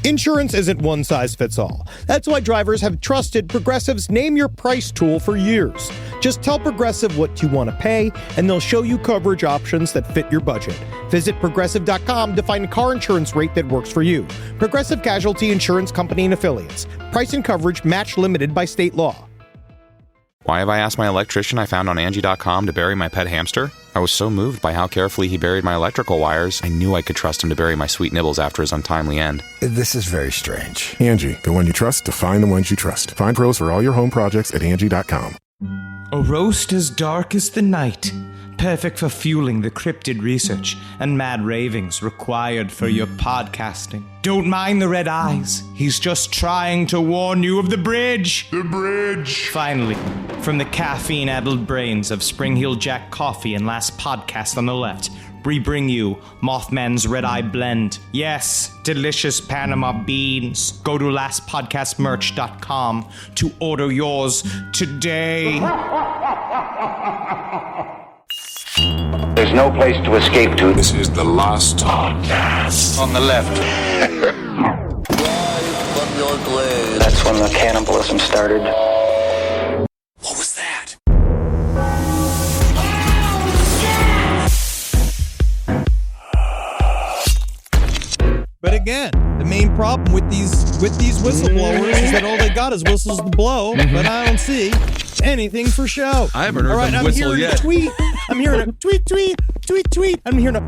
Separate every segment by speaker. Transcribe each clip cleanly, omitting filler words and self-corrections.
Speaker 1: Insurance isn't one size fits all. That's why drivers have trusted Progressive's Name Your Price tool for years. Just tell Progressive what you want to pay, and they'll show you coverage options that fit your budget. Visit Progressive.com to find a car insurance rate that works for you. Progressive Casualty Insurance Company and Affiliates. Price and coverage match limited by state law.
Speaker 2: Why have I asked my electrician I found on Angie.com to bury my pet hamster? I was so moved by how carefully he buried my electrical wires, I knew I could trust him to bury my sweet nibbles after his untimely end.
Speaker 3: This is very strange.
Speaker 4: Angie, the one you trust to find the ones you trust. Find pros for all your home projects at Angie.com.
Speaker 5: A roast as dark as the night, perfect for fueling the cryptid research and mad ravings required for your podcasting. Don't mind the red eyes. He's just trying to warn you of the bridge.
Speaker 4: The bridge!
Speaker 5: Finally, from the caffeine-addled brains of Spring Heel Jack Coffee and Last Podcast on the Left, we bring you Mothman's Red Eye Blend. Yes, delicious Panama beans. Go to lastpodcastmerch.com to order yours today.
Speaker 6: There's no place to escape to.
Speaker 7: This is the last podcast
Speaker 6: On the left. That's when the cannibalism started.
Speaker 7: What was that?
Speaker 1: But again, the main problem with these whistleblowers is that all they got is whistles to blow, but I don't see anything for show.
Speaker 8: I haven't heard them whistle yet.
Speaker 1: I'm hearing a tweet, tweet, tweet, tweet. I'm hearing a...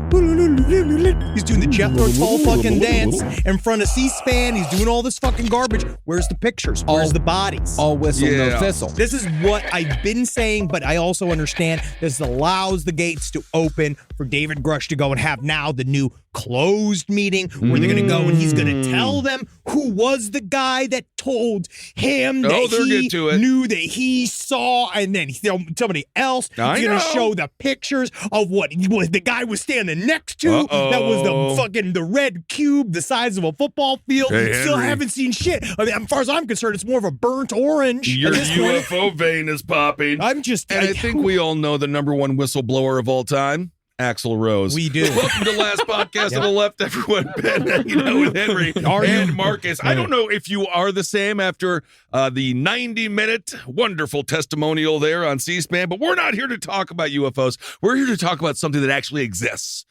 Speaker 1: He's doing the Jethro Tull fucking dance in front of C-SPAN. He's doing all this fucking garbage. Where's the pictures? Where's the bodies?
Speaker 9: All whistle, no thistle.
Speaker 1: This is what I've been saying, but I also understand this allows the gates to open for David Grush to go and have now the new closed meeting where they're going to go and he's going to tell them who was the guy that told him that he knew that he saw, and then somebody else is going to show the pictures of what the guy was standing next to. That was the red cube the size of a football field. Still haven't seen shit. I mean, as far as I'm concerned, it's more of a burnt orange.
Speaker 8: Your UFO vein is popping.
Speaker 1: I
Speaker 8: think we all know the number one whistleblower of all time. Axl Rose.
Speaker 1: We do.
Speaker 8: Welcome to the Last Podcast on the Left, everyone. Ben hanging out with Henry and Marcus. I don't know if you are the same after the 90-minute wonderful testimonial there on C-SPAN, but we're not here to talk about UFOs. We're here to talk about something that actually exists.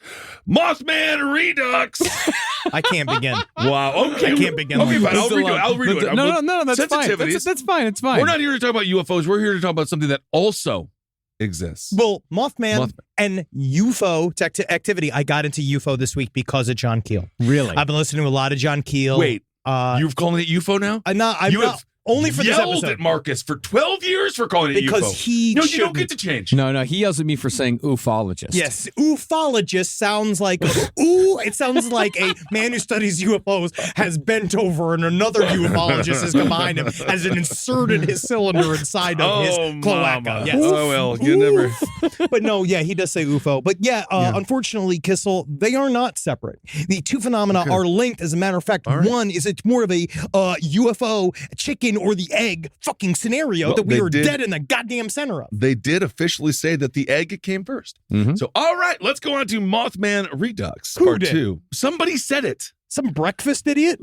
Speaker 8: Mothman Redux.
Speaker 1: I can't begin.
Speaker 8: Wow. Okay.
Speaker 1: I can't begin.
Speaker 8: Okay, fine. I'll redo it.
Speaker 9: No, that's fine. That's fine. It's fine.
Speaker 8: We're not here to talk about UFOs. We're here to talk about something that also exists.
Speaker 1: Well, Mothman and UFO activity. I got into UFO this week because of John Keel.
Speaker 9: Really?
Speaker 1: I've been listening to a lot of John Keel.
Speaker 8: Wait, you've calling it UFO now?
Speaker 1: I'm not. Only for this episode.
Speaker 8: At Marcus for 12 years for calling it
Speaker 1: because
Speaker 8: UFO.
Speaker 1: You
Speaker 8: don't get to change.
Speaker 9: No, he yells at me for saying ufologist.
Speaker 1: Yes, ufologist sounds like it sounds like a man who studies UFOs has bent over and another ufologist has come behind him, has inserted his cylinder inside of his cloaca. Yes.
Speaker 8: Oh, well, you never.
Speaker 1: But no, yeah, he does say UFO. But unfortunately, Kissel, they are not separate. The two phenomena are linked. As a matter of fact, one is it's more of a UFO chicken or the egg fucking scenario that we are dead in the goddamn center of.
Speaker 8: They did officially say that the egg came first. So, all right, let's go on to Mothman Redux Part 2. Somebody said it.
Speaker 1: Some breakfast idiot?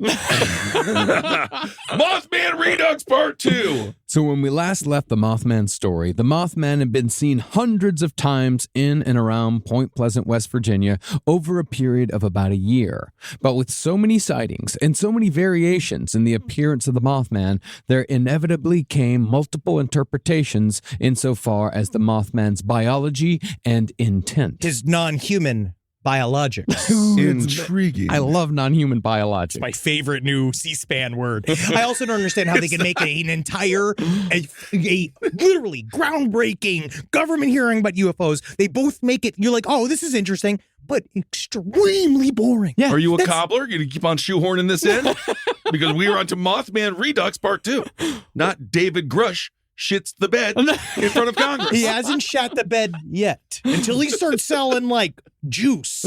Speaker 8: Mothman Redux Part 2.
Speaker 9: So when we last left the Mothman story, the Mothman had been seen hundreds of times in and around Point Pleasant, West Virginia, over a period of about a year. But with so many sightings and so many variations in the appearance of the Mothman, there inevitably came multiple interpretations insofar as the Mothman's biology and intent.
Speaker 1: His non-human biologics.
Speaker 8: Intriguing.
Speaker 9: I love non-human biologics.
Speaker 1: It's my favorite new C-SPAN word. I also don't understand how they can make an entire, a literally groundbreaking government hearing about UFOs. They both make it, you're like, oh, this is interesting, but extremely boring.
Speaker 8: Yeah, are you a cobbler? You keep on shoehorning this in? Because we are on to Mothman Redux Part 2. Not David Grush shits the bed in front of Congress.
Speaker 1: He hasn't shat the bed yet until he starts selling like juice.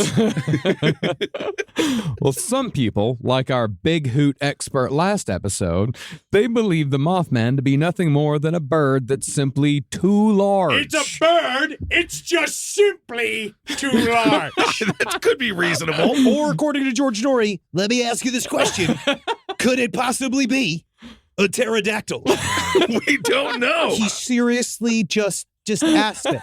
Speaker 9: Well, some people, like our big hoot expert last episode, they believe the Mothman to be nothing more than a bird that's simply too large.
Speaker 1: It's a bird. It's just simply too large.
Speaker 8: That could be reasonable.
Speaker 1: Or according to George Norrie, let me ask you this question. Could it possibly be a pterodactyl?
Speaker 8: We don't know.
Speaker 1: He seriously just asked it.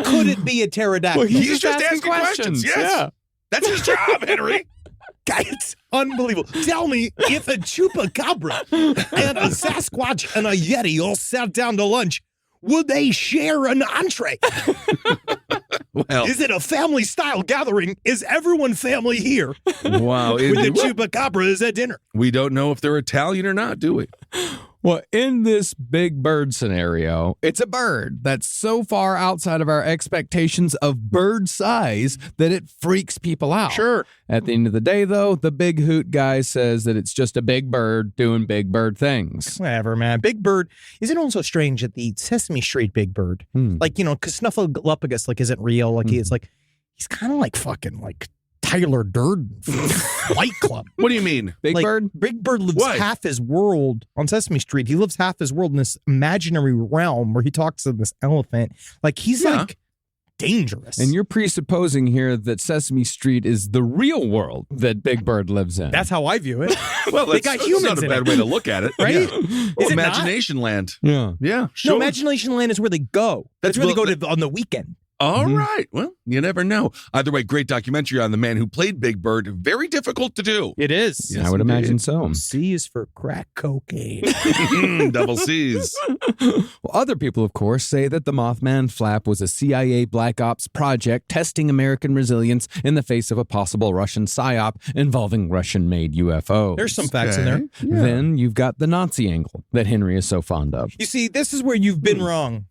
Speaker 1: Could it be a pterodactyl?
Speaker 9: Well,
Speaker 8: He's just asking questions. Yes.
Speaker 9: Yeah.
Speaker 8: That's his job, Henry.
Speaker 1: Guy, it's unbelievable. Tell me, if a chupacabra and a Sasquatch and a Yeti all sat down to lunch, would they share an entree?
Speaker 8: Well,
Speaker 1: Is it a family-style gathering? Is everyone family here?
Speaker 8: wow.
Speaker 1: With the chupacabras at dinner?
Speaker 8: We don't know if they're Italian or not, do we?
Speaker 9: Well, in this big bird scenario, it's a bird that's so far outside of our expectations of bird size that it freaks people out.
Speaker 8: Sure.
Speaker 9: At the end of the day, though, the big hoot guy says that it's just a big bird doing big bird things.
Speaker 1: Whatever, man. Big Bird. Isn't it also strange that the Sesame Street Big Bird, like, you know, because Snuffleupagus, like, isn't real. Like, he's kind of like fucking, like, Tyler Durden from Fight Club.
Speaker 8: What do you mean?
Speaker 9: Big
Speaker 1: Like,
Speaker 9: bird?
Speaker 1: Big Bird lives half his world on Sesame Street. He lives half his world in this imaginary realm where he talks to this elephant. Like, he's like dangerous.
Speaker 9: And you're presupposing here that Sesame Street is the real world that Big Bird lives in.
Speaker 1: That's how I view it.
Speaker 8: Well,
Speaker 1: they got humans
Speaker 8: not a
Speaker 1: in
Speaker 8: bad
Speaker 1: it.
Speaker 8: way to look at it,
Speaker 1: Right?
Speaker 8: Yeah.
Speaker 1: Is it
Speaker 8: Imagination Land.
Speaker 9: Yeah.
Speaker 8: Yeah, sure.
Speaker 1: No, Imagination Land is where they go. That's where they go to on the weekend.
Speaker 8: All right. Well, you never know. Either way, great documentary on the man who played Big Bird. Very difficult to do.
Speaker 1: It is.
Speaker 9: I would imagine so.
Speaker 1: C is for crack cocaine.
Speaker 8: Double C's.
Speaker 9: Well, other people, of course, say that the Mothman flap was a CIA Black Ops project testing American resilience in the face of a possible Russian psyop involving Russian-made UFOs.
Speaker 1: There's some facts in there.
Speaker 9: Then you've got the Nazi angle that Henry is so fond of.
Speaker 1: You see, this is where you've been wrong.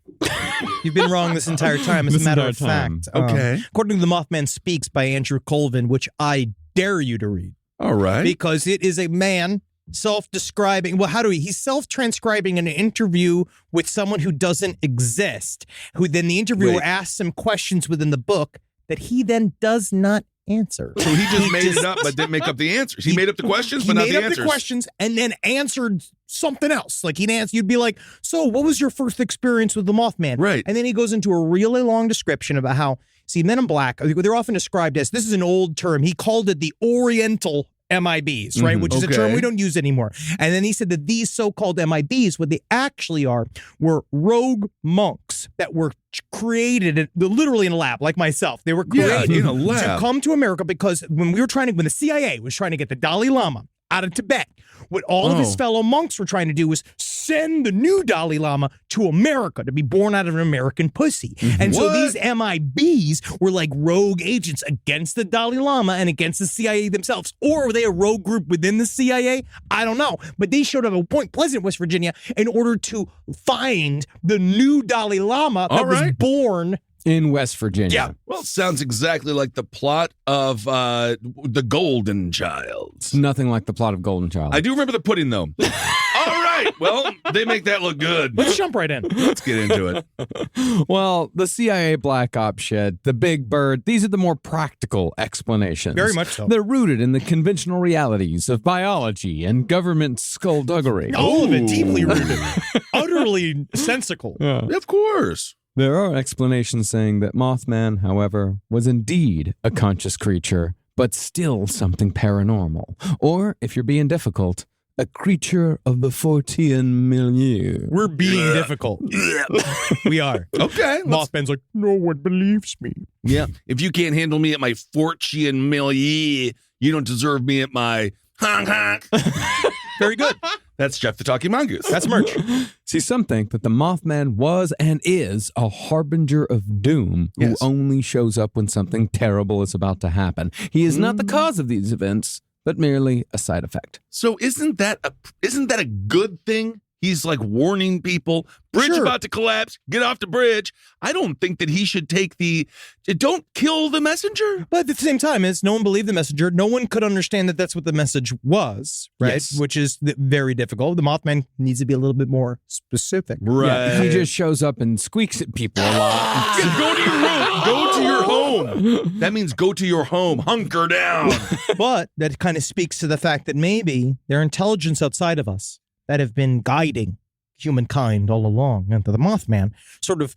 Speaker 1: You've been wrong this entire time, as a matter of fact.
Speaker 8: Okay.
Speaker 1: According to The Mothman Speaks by Andrew Colvin, which I dare you to read.
Speaker 8: All right.
Speaker 1: Because it is a man self-describing. Well, he's self-transcribing an interview with someone who doesn't exist, who then the interviewer asks him questions within the book that he then does not answer.
Speaker 8: So he just made it up, but didn't make up the answers. He made up the questions, but not the answers.
Speaker 1: He made up the questions and then answered something else. Like you'd be like, so what was your first experience with the Mothman?
Speaker 8: Right.
Speaker 1: And then he goes into a really long description about how, see, Men in Black, they're often described as, this is an old term. He called it the Oriental MIBs, right? Which is a term we don't use anymore. And then he said that these so-called MIBs, what they actually are, were rogue monks that were created literally in a lab, like myself. They were created
Speaker 8: in a lab
Speaker 1: to come to America because when the CIA was trying to get the Dalai Lama out of Tibet, what all of his fellow monks were trying to do was send the new Dalai Lama to America to be born out of an American pussy. And so these MIBs were like rogue agents against the Dalai Lama and against the CIA themselves. Or were they a rogue group within the CIA? I don't know. But they showed up at Point Pleasant, West Virginia, in order to find the new Dalai Lama that was born
Speaker 9: in West Virginia.
Speaker 1: Yeah.
Speaker 8: Well, it sounds exactly like the plot of The Golden Child.
Speaker 9: It's nothing like the plot of Golden Child.
Speaker 8: I do remember the pudding, though. All right. Well, they make that look good.
Speaker 1: Let's jump right in.
Speaker 8: Let's get into it.
Speaker 9: Well, the CIA Black Ops shed, the Big Bird, these are the more practical explanations.
Speaker 1: Very much so.
Speaker 9: They're rooted in the conventional realities of biology and government skullduggery.
Speaker 1: All of it deeply rooted. Utterly sensical.
Speaker 9: Yeah.
Speaker 8: Of course.
Speaker 9: There are explanations saying that Mothman, however, was indeed a conscious creature, but still something paranormal. Or, if you're being difficult, a creature of the Fortean milieu.
Speaker 1: We're being difficult. We are.
Speaker 8: Okay.
Speaker 1: Mothman's like, no one believes me.
Speaker 8: Yeah. If you can't handle me at my Fortean milieu, you don't deserve me at my honk honk.
Speaker 1: Very good.
Speaker 8: That's Jeff the Talking Mongoose.
Speaker 1: That's merch.
Speaker 9: See, some think that the Mothman was and is a harbinger of doom who only shows up when something terrible is about to happen. He is not the cause of these events, but merely a side effect.
Speaker 8: So isn't that a good thing? He's like warning people, bridge about to collapse, get off the bridge. I don't think that he should take don't kill the messenger.
Speaker 1: But at the same time, no one believed the messenger. No one could understand that that's what the message was, right?
Speaker 8: Yes.
Speaker 1: Which is very difficult. The Mothman needs to be a little bit more specific.
Speaker 8: Right.
Speaker 9: Yeah, he just shows up and squeaks at people a lot.
Speaker 8: Go to your room. Go to your home. That means go to your home. Hunker down.
Speaker 1: But that kind of speaks to the fact that maybe there are intelligence outside of us that have been guiding humankind all along. And the Mothman sort of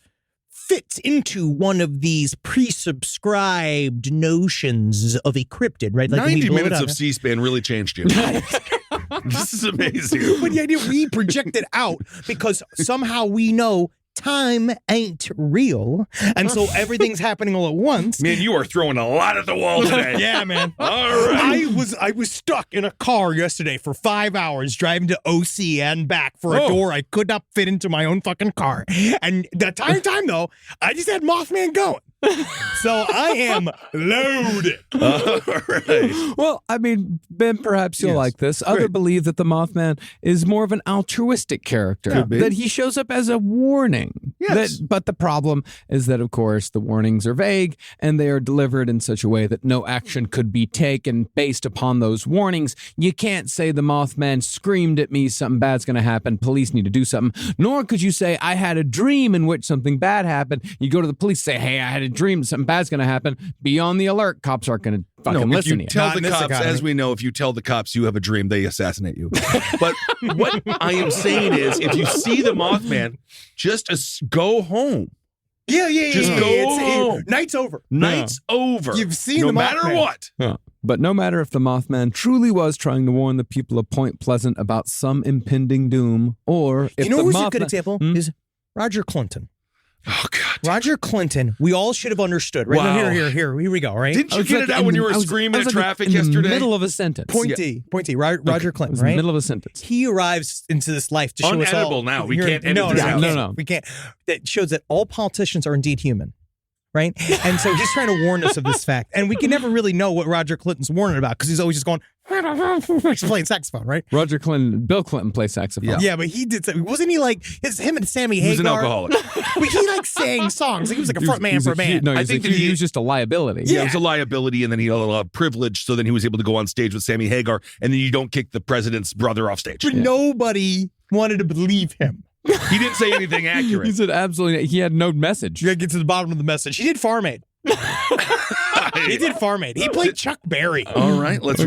Speaker 1: fits into one of these pre-subscribed notions of a cryptid, right? Like
Speaker 8: 90 minutes of C-SPAN really changed you. This is amazing.
Speaker 1: But the idea we project it out because somehow we know time ain't real, and so everything's happening all at once.
Speaker 8: Man, you are throwing a lot at the wall today.
Speaker 1: Yeah, man.
Speaker 8: All right.
Speaker 1: I was stuck in a car yesterday for 5 hours driving to OC and back for a door I could not fit into my own fucking car. And the entire time though, I just had Mothman going. So I am loaded.
Speaker 8: All right.
Speaker 9: Well, I mean, Ben, perhaps you'll like this. Others believe that the Mothman is more of an altruistic character, that he shows up as a warning.
Speaker 8: Yes.
Speaker 9: But the problem is that, of course, the warnings are vague and they are delivered in such a way that no action could be taken based upon those warnings. You can't say the Mothman screamed at me, something bad's going to happen, police need to do something. Nor could you say, I had a dream in which something bad happened. You go to the police, say, hey, I had a dream, something bad's going to happen. Be on the alert. Cops aren't going to fucking listen to you.
Speaker 8: Tell the cops, as we know, if you tell the cops you have a dream, they assassinate you. But what I am saying is, if you see the Mothman, just go home.
Speaker 1: Yeah.
Speaker 8: Just go home.
Speaker 1: Night's over.
Speaker 8: Night's over.
Speaker 1: You've seen
Speaker 8: no
Speaker 1: the
Speaker 8: matter
Speaker 1: Mothman.
Speaker 8: what.
Speaker 9: Yeah. But no matter if the Mothman truly was trying to warn the people of Point Pleasant about some impending doom, or if
Speaker 1: you know
Speaker 9: the
Speaker 1: who's
Speaker 9: Mothman,
Speaker 1: a good example is Roger Clinton.
Speaker 8: Oh, God.
Speaker 1: Roger Clinton, we all should have understood. Right?
Speaker 8: Wow.
Speaker 1: Here we go, right?
Speaker 8: Didn't you get it out when you were screaming at traffic yesterday?
Speaker 9: In the middle of a sentence.
Speaker 1: Pointy, Roger Clinton,
Speaker 9: It was in
Speaker 1: right?
Speaker 9: the middle of a sentence.
Speaker 1: He arrives into this life to show us all.
Speaker 8: Unedible now. We can't edit this out.
Speaker 9: No.
Speaker 1: We can't. That shows that all politicians are indeed human. Right? And so he's trying to warn us of this fact. And we can never really know what Roger Clinton's warning about because he's always just going, he's playing saxophone, right?
Speaker 9: Bill Clinton plays saxophone.
Speaker 1: Yeah, but he did something. Wasn't he like, it's him and Sammy Hagar?
Speaker 8: He was an alcoholic.
Speaker 1: But he like sang songs. Like, he was like a front man for a band.
Speaker 9: I think he was just a liability.
Speaker 8: Yeah, it was a liability, and then he had a privilege, so then he was able to go on stage with Sammy Hagar, and then you don't kick the president's brother off stage.
Speaker 1: But nobody wanted to believe him.
Speaker 8: He didn't say anything accurate.
Speaker 9: He said absolutely. He had no message.
Speaker 1: You gotta get to the bottom of the message. He did Farm Aid. He did Farm Aid. He played Chuck Berry.
Speaker 8: All right, let's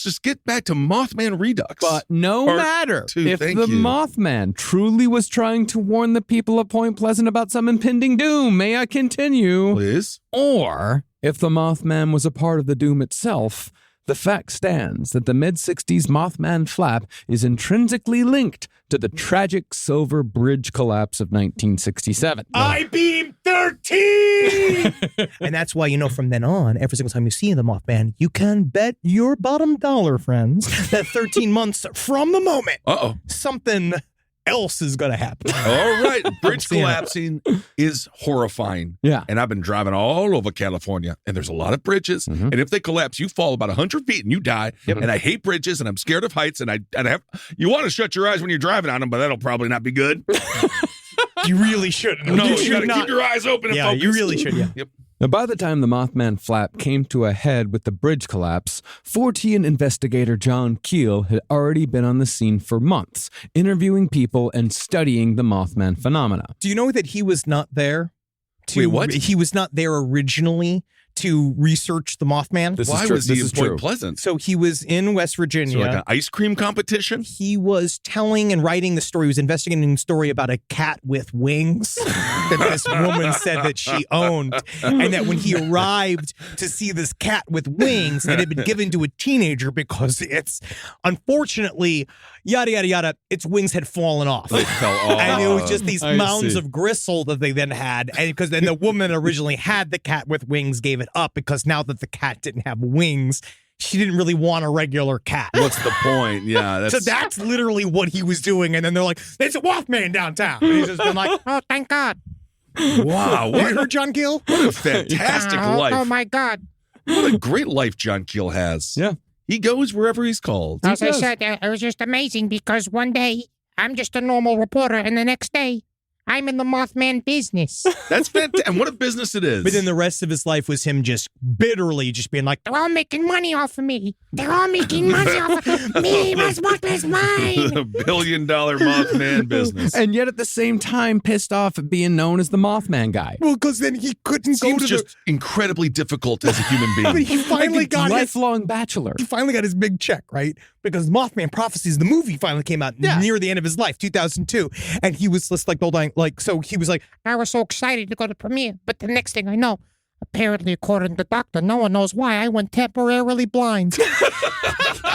Speaker 8: just get back to Mothman Redux.
Speaker 9: But no
Speaker 8: Part
Speaker 9: matter
Speaker 8: two,
Speaker 9: if
Speaker 8: thank
Speaker 9: the
Speaker 8: you.
Speaker 9: Mothman truly was trying to warn the people of Point Pleasant about some impending doom, may I continue?
Speaker 8: Please.
Speaker 9: Or if the Mothman was a part of the doom itself, the fact stands that the mid-60s Mothman flap is intrinsically linked to the tragic Silver Bridge collapse of 1967.
Speaker 1: I-beam 13! And that's why, from then on, every single time you see the Mothman, you can bet your bottom dollar, friends, that 13 months from the moment, something else is going to happen.
Speaker 8: All right. Bridge collapsing is horrifying.
Speaker 9: Yeah.
Speaker 8: And I've been driving all over California, and there's a lot of bridges.
Speaker 9: Mm-hmm.
Speaker 8: And if they collapse, you fall about 100 feet and you die.
Speaker 9: Yep.
Speaker 8: And I hate bridges, and I'm scared of heights. And you want to shut your eyes when you're driving on them, but that'll probably not be good.
Speaker 1: You really shouldn't.
Speaker 8: No, you
Speaker 1: should
Speaker 8: got to keep your eyes open and
Speaker 1: Yeah,
Speaker 8: focused.
Speaker 1: you really should, yeah.
Speaker 8: Yep.
Speaker 9: Now, by the time the Mothman flap came to a head with the bridge collapse, Fortean investigator John Keel had already been on the scene for months, interviewing people and studying the Mothman phenomena.
Speaker 1: Do you know that he was not there?
Speaker 8: Wait, what?
Speaker 1: He was not there originally to research the Mothman.
Speaker 8: Why was he in Point Pleasant?
Speaker 1: So he was in West Virginia.
Speaker 8: So like an ice cream competition?
Speaker 1: He was telling and writing the story. He was investigating the story about a cat with wings that this woman said that she owned. And that when he arrived to see this cat with wings, it had been given to a teenager because it's, unfortunately, yada, yada, yada, its wings had fallen off.
Speaker 8: It fell off.
Speaker 1: And it was just these
Speaker 9: I
Speaker 1: mounds
Speaker 9: see.
Speaker 1: of gristle that they then had. And because then the woman originally had the cat with wings, gave it up because now that the cat didn't have wings, she didn't really want a regular cat.
Speaker 8: What's the point? Yeah.
Speaker 1: So that's literally what he was doing. And then they're like, there's a Mothman downtown. And he's just been like, oh, thank God.
Speaker 8: Wow.
Speaker 1: Have you heard John Keel?
Speaker 8: What a fantastic life.
Speaker 1: Oh, my God.
Speaker 8: What a great life John Keel has.
Speaker 9: Yeah.
Speaker 8: He goes wherever he's called.
Speaker 10: As I said, it was just amazing because one day I'm just a normal reporter, and the next day, I'm in the Mothman business.
Speaker 8: That's fantastic. And what a business it is.
Speaker 1: But then the rest of his life was him just bitterly just being like,
Speaker 10: They're all making money off of me. They're all making money off of me. My Mothman's mine.
Speaker 8: The $1 billion Mothman business.
Speaker 9: And yet at the same time pissed off at being known as the Mothman guy.
Speaker 1: well, because then he couldn't go
Speaker 8: Seems
Speaker 1: to
Speaker 8: just incredibly difficult as a human
Speaker 1: But
Speaker 8: being.
Speaker 1: he finally got his
Speaker 9: lifelong bachelor.
Speaker 1: he finally got his big check, right? Because Mothman Prophecies, the movie, finally came out near the end of his life, 2002, and he was just like the whole like, so he was like,
Speaker 10: I was so excited to go to premiere, but the next thing I know, apparently, according to the doctor, no one knows why I went temporarily blind.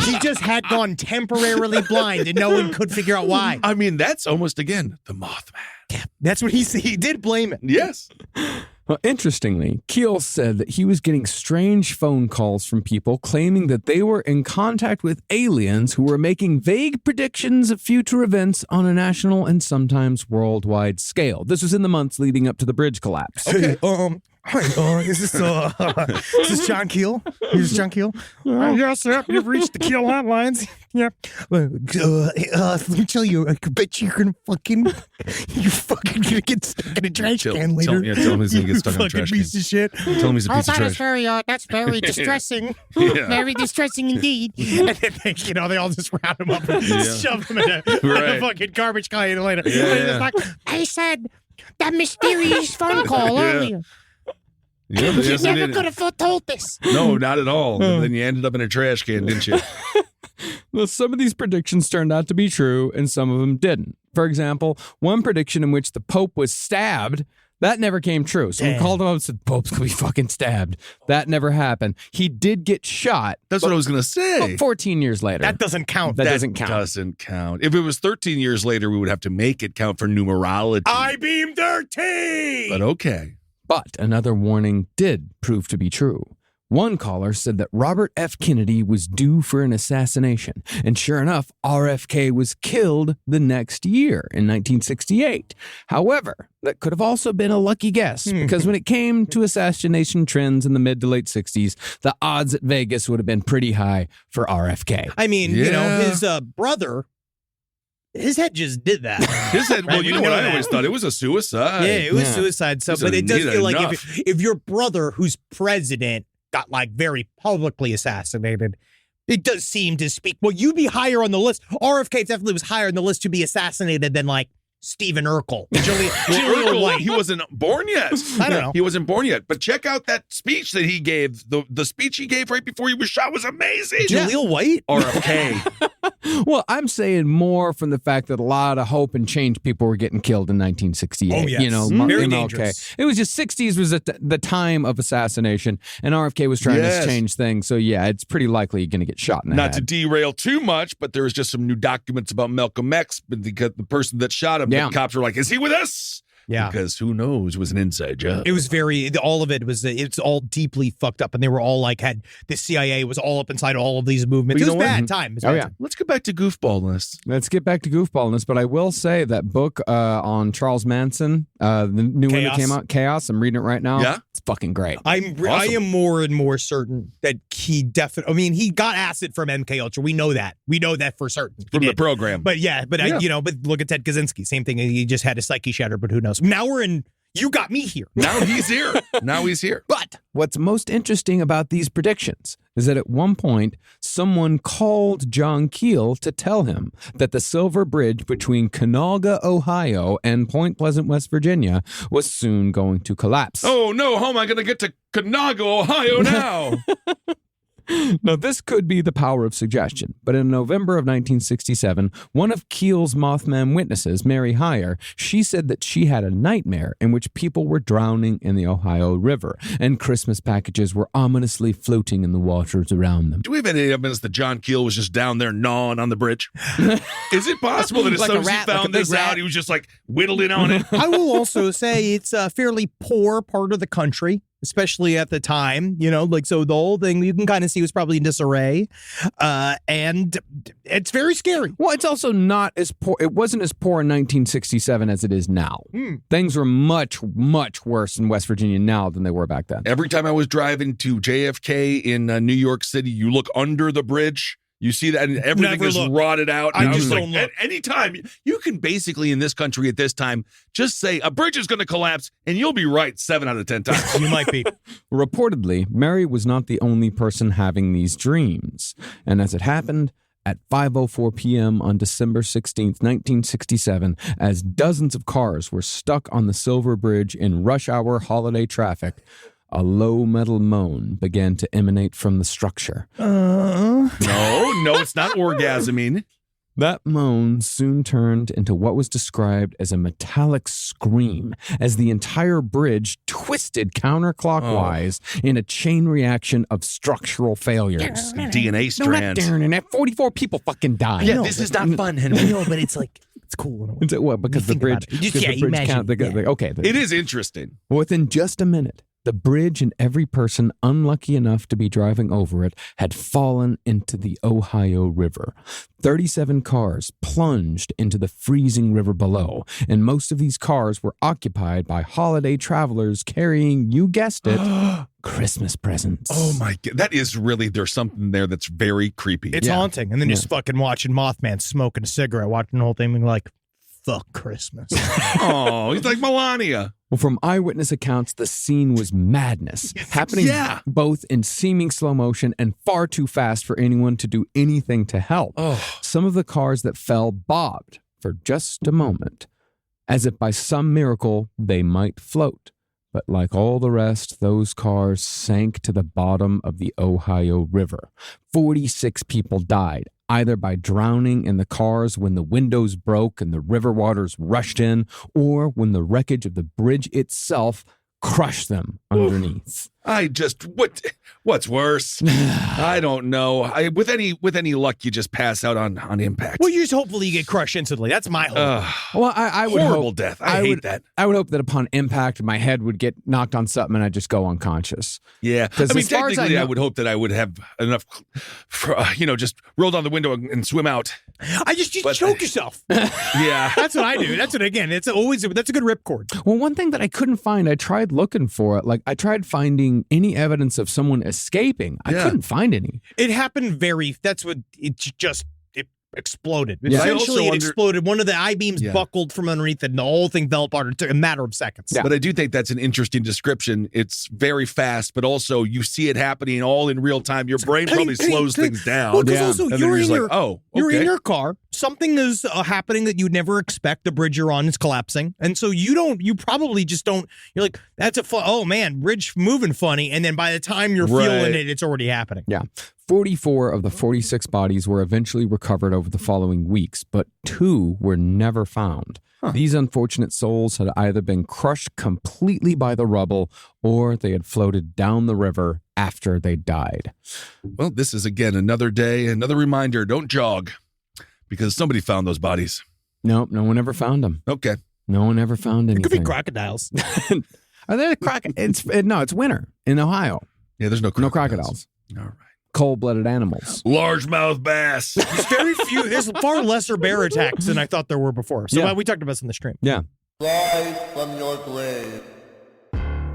Speaker 1: he just had gone temporarily blind, and no one could figure out why.
Speaker 8: I mean, that's almost, again, the Mothman.
Speaker 1: That's what he did blame it.
Speaker 8: Yes.
Speaker 9: Well, interestingly, Keel said that he was getting strange phone calls from people claiming that they were in contact with aliens who were making vague predictions of future events on a national and sometimes worldwide scale. This was in the months leading up to the bridge collapse.
Speaker 1: Okay. Hi, is this John Keel? Is this John Keel? Yes, sir. You've reached the Keel hotlines. Yep. Let me tell you, I bet you're gonna you're fucking gonna get stuck in a trash can later.
Speaker 8: Tell him he's gonna get stuck in a
Speaker 1: Fucking
Speaker 8: trash can.
Speaker 1: piece of shit.
Speaker 8: Tell him he's a piece of trash.
Speaker 10: That's very distressing.
Speaker 8: Yeah.
Speaker 10: Very distressing indeed.
Speaker 1: And then they all just round him up and shove him in a fucking garbage can later.
Speaker 8: Yeah,
Speaker 1: And
Speaker 8: yeah.
Speaker 1: it's like,
Speaker 10: I said that mysterious phone call earlier.
Speaker 8: Yeah,
Speaker 10: You
Speaker 8: yes, I
Speaker 10: never
Speaker 8: did.
Speaker 10: could have foretold this.
Speaker 8: No, not at all. And then you ended up in a trash can, didn't you?
Speaker 9: Well, some of these predictions turned out to be true and some of them didn't. For example, one prediction in which the Pope was stabbed, that never came true. Someone called him up and said, Pope's going to be fucking stabbed. That never happened. He did get shot.
Speaker 8: That's what I was going to say.
Speaker 9: 14 years later.
Speaker 1: that doesn't count.
Speaker 9: That doesn't count.
Speaker 8: Doesn't count. If it was 13 years later, we would have to make it count for numerology.
Speaker 1: I-beam 13!
Speaker 8: But okay.
Speaker 9: But another warning did prove to be true. One caller said that Robert F. Kennedy was due for an assassination, and sure enough, RFK was killed the next year in 1968. However, that could have also been a lucky guess, because when it came to assassination trends in the mid to late 60s, the odds at Vegas would have been pretty high for RFK.
Speaker 1: I mean, his brother, his head just did that.
Speaker 8: His head, well,
Speaker 1: Right?
Speaker 8: you know
Speaker 1: We
Speaker 8: what
Speaker 1: know
Speaker 8: I
Speaker 1: that.
Speaker 8: always thought? It was a suicide.
Speaker 1: Yeah, it was suicide. So,
Speaker 8: He's
Speaker 1: but
Speaker 8: a
Speaker 1: it does
Speaker 8: neat
Speaker 1: feel like
Speaker 8: enough.
Speaker 1: if your brother, who's president, got like very publicly assassinated, it does seem to speak. Well, you'd be higher on the list. RFK definitely was higher on the list to be assassinated than like Stephen Urkel, Julian
Speaker 8: Urkel,
Speaker 1: White.
Speaker 8: he wasn't born yet.
Speaker 1: I don't know.
Speaker 8: He wasn't born yet. But check out that speech that he gave. The speech he gave right before he was shot was amazing.
Speaker 1: Jaleel White?
Speaker 8: RFK.
Speaker 9: Well, I'm saying more from the fact that a lot of hope and change people were getting killed in 1968.
Speaker 1: Oh, yes.
Speaker 9: You know,
Speaker 1: Very
Speaker 9: MLK.
Speaker 1: dangerous.
Speaker 9: It was just 60s was at the time of assassination, and RFK was trying
Speaker 8: Yes.
Speaker 9: to change things. So, yeah, it's pretty likely you're going to get shot in the
Speaker 8: Not to
Speaker 9: head.
Speaker 8: derail too much, but there was just some new documents about Malcolm X. But the person that shot him,
Speaker 9: Yeah.
Speaker 8: the cops were like, "Is he with us?"
Speaker 1: Yeah.
Speaker 8: Because who knows? It was an inside job.
Speaker 1: It was all of it was, it's all deeply fucked up. And they were all like, the CIA was all up inside all of these movements.
Speaker 8: But
Speaker 1: It
Speaker 8: you
Speaker 1: was
Speaker 8: know what?
Speaker 1: bad time. It was
Speaker 9: Oh,
Speaker 1: bad
Speaker 9: yeah.
Speaker 1: time.
Speaker 8: Let's get back to goofballness.
Speaker 9: Let's get back to goofballness, but I will say that book on Charles Manson, the new one that
Speaker 1: Chaos.
Speaker 9: came out, Chaos, I'm reading it right now.
Speaker 8: Yeah?
Speaker 9: It's fucking great.
Speaker 1: I
Speaker 8: Awesome.
Speaker 1: am more and more certain that he definitely, I mean, he got acid from MK Ultra. We know that. We know that for certain. He
Speaker 8: From the
Speaker 1: did.
Speaker 8: program.
Speaker 1: But yeah, but but look at Ted Kaczynski. Same thing. He just had a psyche shatter, but who knows? Now we're in, you got me here.
Speaker 8: Now he's here. Now he's here.
Speaker 9: But what's most interesting about these predictions is that at one point, someone called John Keel to tell him that the Silver Bridge between Canoga, Ohio and Point Pleasant, West Virginia was soon going to collapse.
Speaker 8: Oh, no. How am I going to get to Canoga, Ohio now?
Speaker 9: Now, this could be the power of suggestion, but in November of 1967, one of Keel's Mothman witnesses, Mary Heyer, she said that she had a nightmare in which people were drowning in the Ohio River, and Christmas packages were ominously floating in the waters around them.
Speaker 8: Do we have any evidence that John Keel was just down there gnawing on the bridge? Is it possible that as
Speaker 9: Like a
Speaker 8: soon as he
Speaker 9: rat, like a
Speaker 8: found
Speaker 9: big
Speaker 8: this
Speaker 9: rat.
Speaker 8: out, he was just like whittling on it?
Speaker 1: I will also say it's a fairly poor part of the country, especially at the time, so the whole thing you can kind of see was probably in disarray. And it's very scary.
Speaker 9: Well, it's also not as poor. It wasn't as poor in 1967 as it is now. Things were much, much worse in West Virginia now than they were back then.
Speaker 8: Every time I was driving to JFK in New York City, you look under the bridge You see that, and everything
Speaker 1: Never
Speaker 8: is
Speaker 1: look.
Speaker 8: rotted out.
Speaker 1: I
Speaker 8: And
Speaker 1: just
Speaker 8: was
Speaker 1: don't look.
Speaker 8: Anytime, you can basically, in this country at this time, just say a bridge is going to collapse, and you'll be right 7 out of 10 times.
Speaker 1: You might be.
Speaker 9: Reportedly, Mary was not the only person having these dreams. And as it happened, at 5:04 p.m. on December 16th, 1967, as dozens of cars were stuck on the Silver Bridge in rush hour holiday traffic, a low metal moan began to emanate from the structure.
Speaker 8: No, it's not orgasming.
Speaker 9: That moan soon turned into what was described as a metallic scream as the entire bridge twisted counterclockwise in a chain reaction of structural failures.
Speaker 8: DNA strand.
Speaker 9: No, not 44 people fucking died.
Speaker 8: Yeah, this is not fun, Henry.
Speaker 1: I know, but it's like, it's cool.
Speaker 9: Is it what? Because the
Speaker 1: Think
Speaker 9: bridge,
Speaker 1: about it. Just,
Speaker 9: because
Speaker 1: yeah,
Speaker 9: the bridge
Speaker 1: imagine,
Speaker 9: count. Okay,
Speaker 8: It is interesting.
Speaker 9: within just a minute, the bridge and every person unlucky enough to be driving over it had fallen into the Ohio River. 37 cars plunged into the freezing river below, and most of these cars were occupied by holiday travelers carrying, you guessed it, Christmas presents.
Speaker 8: Oh my God. That is really, there's something there that's very creepy.
Speaker 1: It's haunting. And then you're fucking watching Mothman smoking a cigarette, watching the whole thing, being like, fuck Christmas.
Speaker 8: Oh, he's like Melania.
Speaker 9: Well, from eyewitness accounts, the scene was madness, happening both in seeming slow motion and far too fast for anyone to do anything to help. Some of the cars that fell bobbed for just a moment, as if by some miracle they might float. But like all the rest, those cars sank to the bottom of the Ohio River. 46 people died, either by drowning in the cars when the windows broke and the river waters rushed in, or when the wreckage of the bridge itself crushed them underneath.
Speaker 8: What's worse? I don't know. With any luck, you just pass out on impact.
Speaker 1: Well, you just hopefully you get crushed instantly. That's my hope.
Speaker 9: Well, I would
Speaker 8: Horrible
Speaker 9: hope,
Speaker 8: death. I hate that.
Speaker 9: I would hope that upon impact, my head would get knocked on something and I'd just go unconscious.
Speaker 8: Yeah. I mean,
Speaker 9: as far as
Speaker 8: technically, I
Speaker 9: know-
Speaker 8: would hope that I would have enough, just roll down the window and swim out.
Speaker 1: I just choke yourself.
Speaker 8: Yeah.
Speaker 1: That's what I do. That's a good ripcord.
Speaker 9: Well, one thing that I couldn't find, I tried looking for it. Like, I tried finding any evidence of someone escaping. I couldn't find any.
Speaker 1: It happened it exploded.
Speaker 9: Yeah.
Speaker 1: Essentially, it exploded. One of the I-beams buckled from underneath it, and the whole thing fell apart. It took a matter of seconds.
Speaker 8: Yeah. But I do think that's an interesting description. It's very fast, but also you see it happening all in real time. Your brain probably slows things down.
Speaker 1: Well, because also
Speaker 8: and
Speaker 1: you're
Speaker 8: then
Speaker 1: in
Speaker 8: you're just like,
Speaker 1: you're in your car. Something is happening that you'd never expect. The bridge you're on is collapsing, and so you probably just don't. You're like, that's oh man, bridge moving funny, and then by the time you're feeling it, it's already happening.
Speaker 9: Yeah. 44 of the 46 bodies were eventually recovered over the following weeks, but 2 were never found. These unfortunate souls had either been crushed completely by the rubble or they had floated down the river after they died.
Speaker 8: Well, this is, again, another day, another reminder, don't jog, because somebody found those bodies.
Speaker 9: Nope, no one ever found them.
Speaker 8: Okay.
Speaker 9: No one ever found anything.
Speaker 1: It could be crocodiles.
Speaker 9: Are there crocodiles? It's winter in Ohio.
Speaker 8: Yeah, there's no crocodiles.
Speaker 9: No crocodiles.
Speaker 8: All right.
Speaker 9: Cold-blooded animals.
Speaker 8: Largemouth bass.
Speaker 1: There's very few. There's far lesser bear attacks than I thought there were before. So we talked about this in the stream.
Speaker 9: Yeah.
Speaker 11: Live from your grave.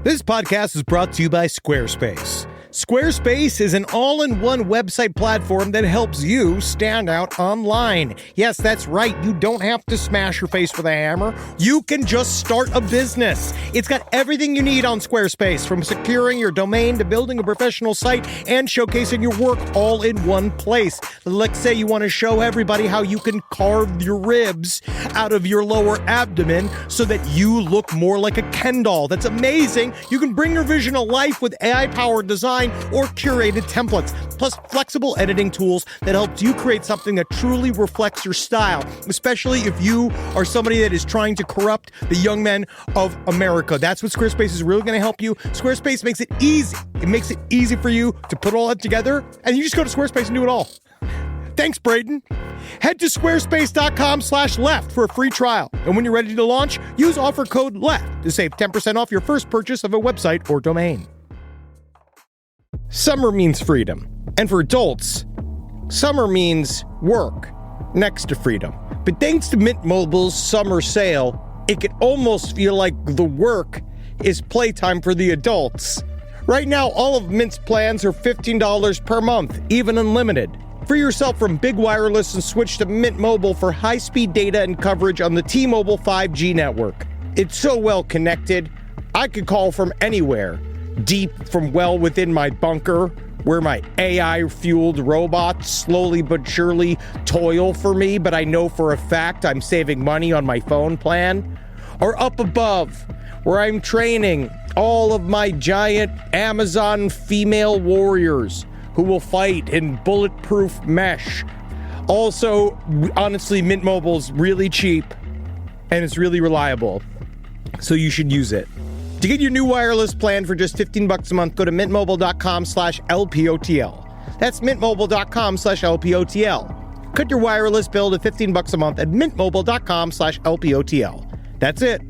Speaker 1: This podcast is brought to you by Squarespace. Squarespace is an all-in-one website platform that helps you stand out online. Yes, that's right. You don't have to smash your face with a hammer. You can just start a business. It's got everything you need on Squarespace, from securing your domain to building a professional site and showcasing your work all in one place. Let's say you want to show everybody how you can carve your ribs out of your lower abdomen so that you look more like a Ken doll. That's amazing. You can bring your vision to life with AI-powered design or curated templates, plus flexible editing tools that helps you create something that truly reflects your style, especially if you are somebody that is trying to corrupt the young men of America. That's what Squarespace is really going to help you. Squarespace makes it easy. It makes it easy for you to put all that together, and you just go to Squarespace and do it all. Thanks, Braden. Head to squarespace.com/left for a free trial. And when you're ready to launch, use offer code LEFT to save 10% off your first purchase of a website or domain. Summer means freedom. And for adults, summer means work next to freedom. But thanks to Mint Mobile's summer sale, it can almost feel like the work is playtime for the adults. Right now, all of Mint's plans are $15 per month, even unlimited. Free yourself from Big Wireless and switch to Mint Mobile for high-speed data and coverage on the T-Mobile 5G network. It's so well connected, I could call from anywhere, deep from well within my bunker, where my AI-fueled robots slowly but surely toil for me, but I know for a fact I'm saving money on my phone plan, or up above, where I'm training all of my giant Amazon female warriors who will fight in bulletproof mesh. Also, honestly, Mint Mobile's really cheap and it's really reliable, so you should use it. To get your new wireless plan for just $15 a month, go to mintmobile.com/LPOTL. That's mintmobile.com/LPOTL. Cut your wireless bill to $15 a month at mintmobile.com/LPOTL. That's it.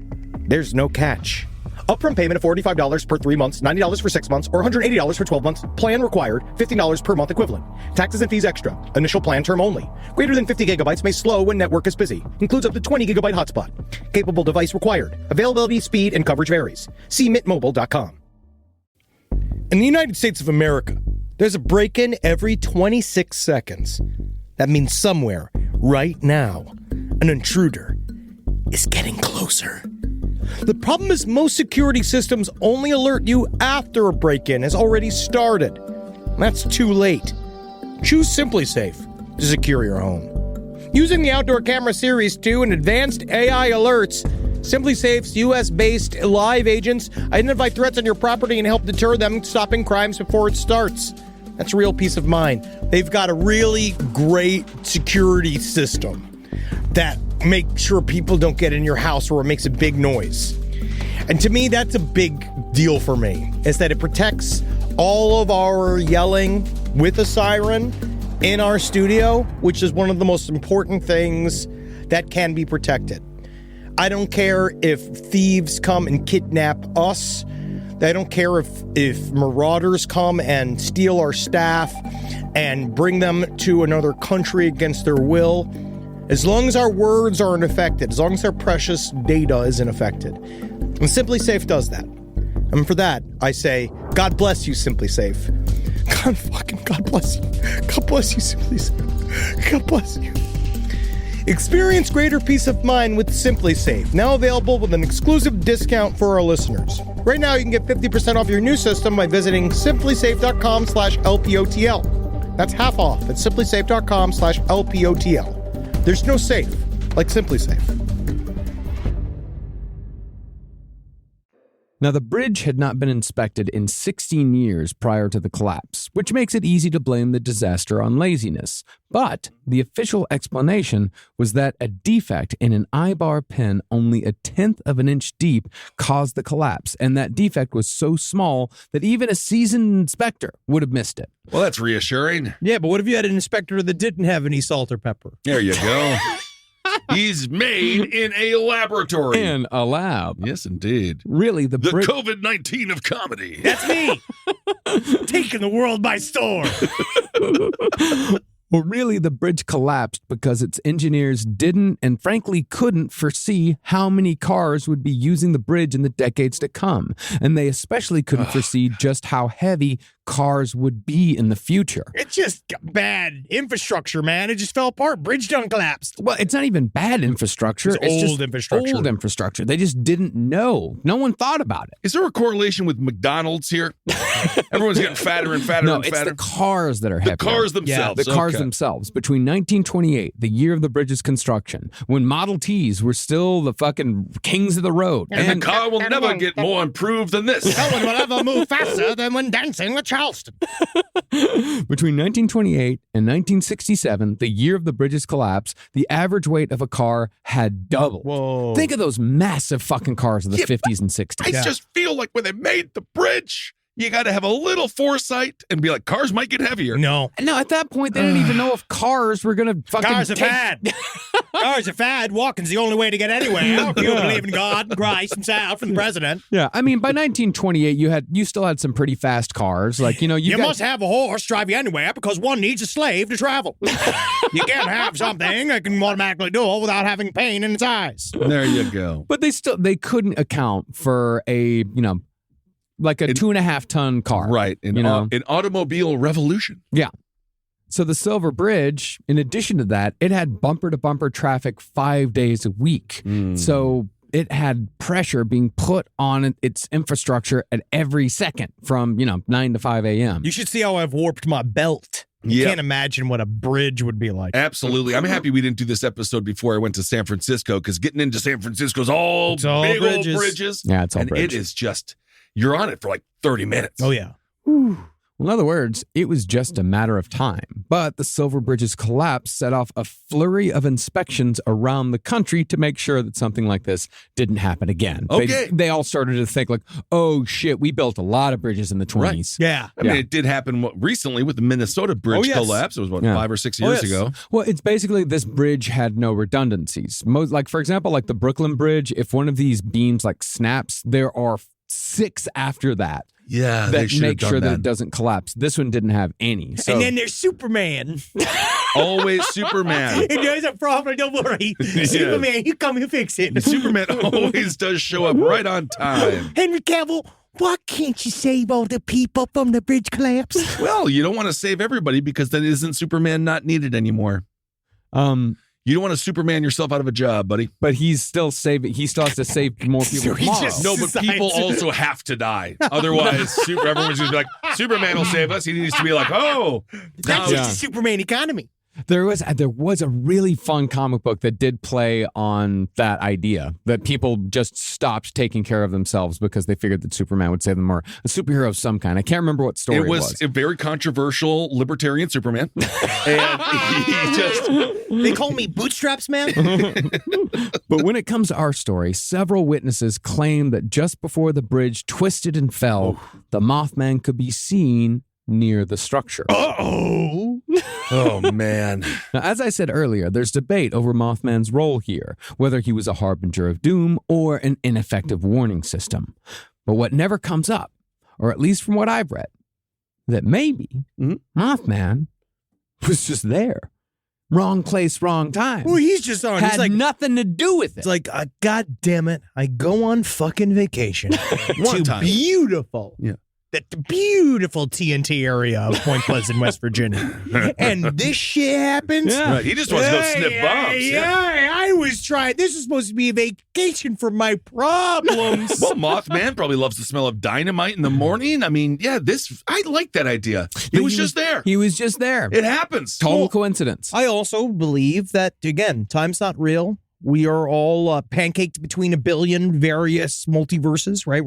Speaker 1: There's no catch. Upfront payment of $45 per 3 months, $90 for 6 months, or $180 for 12 months. Plan required, $15 per month equivalent. Taxes and fees extra. Initial plan term only. Greater than 50 gigabytes may slow when network is busy. Includes up to 20 gigabyte hotspot. Capable device required. Availability, speed, and coverage varies. See mintmobile.com. In the United States of America, there's a break-in every 26 seconds. That means somewhere, right now, an intruder is getting closer. The problem is most security systems only alert you after a break-in has already started. That's too late. Choose SimpliSafe to secure your home. Using the Outdoor Camera Series 2 and advanced AI alerts, SimpliSafe's US-based live agents identify threats on your property and help deter them, stopping crimes before it starts. That's a real peace of mind. They've got a really great security system that make sure people don't get in your house or it makes a big noise. And to me, that's a big deal for me, is that it protects all of our yelling with a siren in our studio, which is one of the most important things that can be protected. I don't care if thieves come and kidnap us. I don't care if marauders come and steal our staff and bring them to another country against their will. As long as our words aren't affected, as long as our precious data isn't affected. And SimpliSafe does that. And for that, I say, God bless you, SimpliSafe. God bless you. God bless you, SimpliSafe. God bless you. Experience greater peace of mind with SimpliSafe, now available with an exclusive discount for our listeners. Right now, you can get 50% off your new system by visiting simplisafe.com/LPOTL. That's half off at simplisafe.com/LPOTL. There's no safe like SimpliSafe.
Speaker 9: Now, the bridge had not been inspected in 16 years prior to the collapse, which makes it easy to blame the disaster on laziness. But the official explanation was that a defect in an eye-bar pin only 1/10 of an inch deep caused the collapse, and that defect was so small that even a seasoned inspector would have missed it.
Speaker 8: Well, that's reassuring.
Speaker 1: Yeah, but what if you had an inspector that didn't have any salt or pepper?
Speaker 8: There you go. He's made in a laboratory.
Speaker 9: In a lab.
Speaker 8: Yes, indeed.
Speaker 9: Really, the
Speaker 8: COVID-19 of comedy.
Speaker 1: That's me. Taking the world by storm.
Speaker 9: Well, really, the bridge collapsed because its engineers didn't and frankly couldn't foresee how many cars would be using the bridge in the decades to come. And they especially couldn't foresee just how heavy cars would be in the future.
Speaker 1: It's just bad infrastructure, man. It just fell apart. Bridge done collapsed.
Speaker 9: Well, it's not even bad infrastructure.
Speaker 1: It's old
Speaker 9: just
Speaker 1: infrastructure.
Speaker 9: Old infrastructure. They just didn't know. No one thought about it.
Speaker 8: Is there a correlation with McDonald's here? Everyone's getting fatter and fatter
Speaker 9: no,
Speaker 8: and fatter.
Speaker 9: No, it's the cars that are heavier.
Speaker 8: The cars themselves.
Speaker 9: Yeah, the cars themselves. Between 1928, the year of the bridge's construction, when Model Ts were still the fucking kings of the road.
Speaker 8: And the car will never get more improved than this.
Speaker 10: No one will ever move faster than when dancing with Charleston.
Speaker 9: Between 1928 and 1967, the year of the bridge's collapse, the average weight of a car had doubled.
Speaker 1: Whoa.
Speaker 9: Think of those massive fucking cars of the 50s and 60s.
Speaker 8: I just feel like when they made the bridge, you got to have a little foresight and be like, cars might get heavier.
Speaker 1: No,
Speaker 9: at that point, they didn't even know if cars were going to fucking
Speaker 1: Cars are fad. Cars are fad. Walking's the only way to get anywhere. If you believe in God, Christ, himself, and the president.
Speaker 9: Yeah, I mean, by 1928, you still had some pretty fast cars. Like, you
Speaker 1: must have a horse drive you anywhere because one needs a slave to travel. You can't have something that can automatically do it without having pain in its eyes.
Speaker 8: There you go.
Speaker 9: But they couldn't account for a, like a 2.5 ton car.
Speaker 8: Right. An automobile revolution.
Speaker 9: Yeah. So the Silver Bridge, in addition to that, it had bumper-to-bumper traffic 5 days a week. So it had pressure being put on its infrastructure at every second from, 9 to 5 a.m.
Speaker 1: You should see how I've warped my belt. You can't imagine what a bridge would be like.
Speaker 8: Absolutely. I'm happy we didn't do this episode before I went to San Francisco, because getting into San Francisco is all big
Speaker 1: bridges.
Speaker 8: old bridges.
Speaker 9: Yeah, it's all
Speaker 8: and
Speaker 9: bridge.
Speaker 8: it is just, you're on it for like 30 minutes.
Speaker 1: Oh, yeah.
Speaker 9: In other words, it was just a matter of time. But the Silver Bridge's collapse set off a flurry of inspections around the country to make sure that something like this didn't happen again.
Speaker 8: Okay.
Speaker 9: They all started to think like, oh shit, we built a lot of bridges in the 20s.
Speaker 1: Right. Yeah.
Speaker 8: I mean, it did happen recently with the Minnesota Bridge collapse. It was, 5 or 6 years ago?
Speaker 9: Well, it's basically this bridge had no redundancies. Like, for example, like the Brooklyn Bridge, if one of these beams like snaps, there are 6 after that.
Speaker 8: Yeah,
Speaker 9: that make sure that it doesn't collapse. This one didn't have any. So.
Speaker 1: And then there's Superman.
Speaker 8: Always Superman.
Speaker 1: If there's a problem, don't worry. Superman, you come and fix it.
Speaker 8: Superman always does show up right on time.
Speaker 1: Henry Cavill, why can't you save all the people from the bridge collapse?
Speaker 8: Well, you don't want to save everybody, because then isn't Superman not needed anymore? You don't want to Superman yourself out of a job, buddy.
Speaker 9: But he's still saving. He still has to save more people tomorrow.
Speaker 8: No, but people also have to die. Otherwise, everyone's going to be like, Superman will save us. He needs to be like, oh.
Speaker 1: That's just the Superman economy.
Speaker 9: There was a really fun comic book that did play on that idea, that people just stopped taking care of themselves because they figured that Superman would save them, or a superhero of some kind. I can't remember what story it was.
Speaker 8: A very controversial libertarian Superman. And he just...
Speaker 1: They call me Bootstraps Man.
Speaker 9: But when it comes to our story, several witnesses claim that just before the bridge twisted and fell, the Mothman could be seen near the structure.
Speaker 1: Uh-oh.
Speaker 8: Oh, man.
Speaker 9: Now, as I said earlier, there's debate over Mothman's role here, whether he was a harbinger of doom or an ineffective warning system. But what never comes up, or at least from what I've read, that maybe Mothman was just there. Wrong place, wrong time.
Speaker 1: Well, he's just on.
Speaker 9: Had nothing to do with it.
Speaker 1: It's like, God damn it, I go on fucking vacation to beautiful.
Speaker 8: Yeah.
Speaker 1: That beautiful TNT area of Point Pleasant, West Virginia. And this shit happens.
Speaker 8: Yeah. Right. He just wants to go snip bombs.
Speaker 1: Yeah, I was trying. This is supposed to be a vacation from my problems.
Speaker 8: Well, Mothman probably loves the smell of dynamite in the morning. I mean, I like that idea. He was just there.
Speaker 9: He was just there.
Speaker 8: It happens.
Speaker 9: Total coincidence.
Speaker 1: I also believe that, again, time's not real. We are all pancaked between a billion various multiverses, right?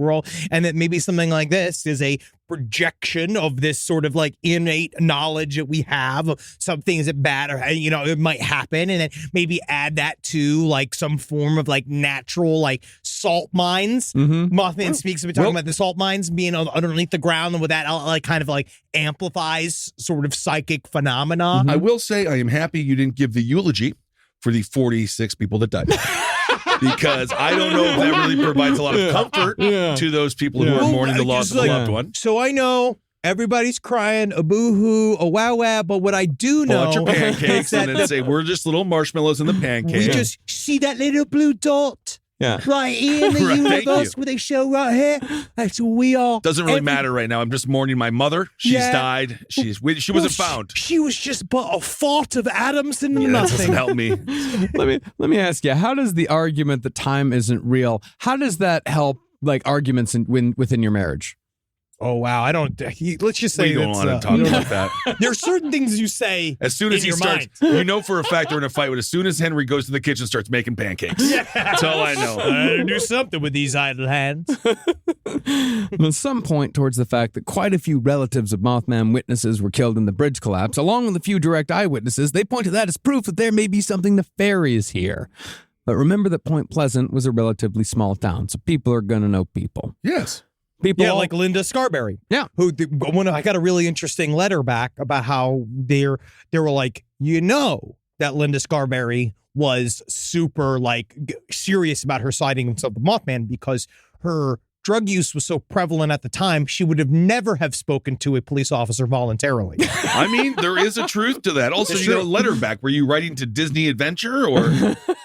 Speaker 1: And that maybe something like this is a projection of this sort of like innate knowledge that we have of some things that bad or, it might happen. And then maybe add that to like some form of like natural, like salt mines. Mothman speaks of talking about the salt mines being underneath the ground, and with that, like kind of like amplifies sort of psychic phenomena.
Speaker 8: I will say I am happy you didn't give the eulogy for the 46 people that died. Because I don't know if that really provides a lot of comfort to those people who are mourning the loss of a loved one.
Speaker 1: So I know everybody's crying, a boo-hoo, a wow-wow, but what I do know...
Speaker 8: Pull out your pancakes and then say, we're just little marshmallows in the pancake.
Speaker 1: We just see that little blue dot right here in the universe where they show right here. That's who we are.
Speaker 8: Doesn't really matter right now. I'm just mourning my mother. She's died. She wasn't found.
Speaker 1: She was just but a fart of atoms and nothing.
Speaker 8: That doesn't help me.
Speaker 9: Let me ask you, how does the argument that time isn't real, how does that help like arguments within your marriage?
Speaker 1: Oh, wow. I don't. Let's just say
Speaker 8: we don't want to talk about that.
Speaker 1: There are certain things you say
Speaker 8: as soon as he starts, you know for a fact they're in a fight. As soon as Henry goes to the kitchen, starts making pancakes. That's all I know.
Speaker 1: I gotta do something with these idle hands.
Speaker 9: At some point towards the fact that quite a few relatives of Mothman witnesses were killed in the bridge collapse, along with a few direct eyewitnesses, they point to that as proof that there may be something nefarious here. But remember that Point Pleasant was a relatively small town, so people are going to know people.
Speaker 8: Yes.
Speaker 1: People like Linda Scarberry.
Speaker 9: Yeah.
Speaker 1: I got a really interesting letter back about how they were like, that Linda Scarberry was super like serious about her sightings of the Mothman because her drug use was so prevalent at the time, she would have never have spoken to a police officer voluntarily.
Speaker 8: I mean, there is a truth to that. Also, you got a letter back. Were you writing to Disney Adventure or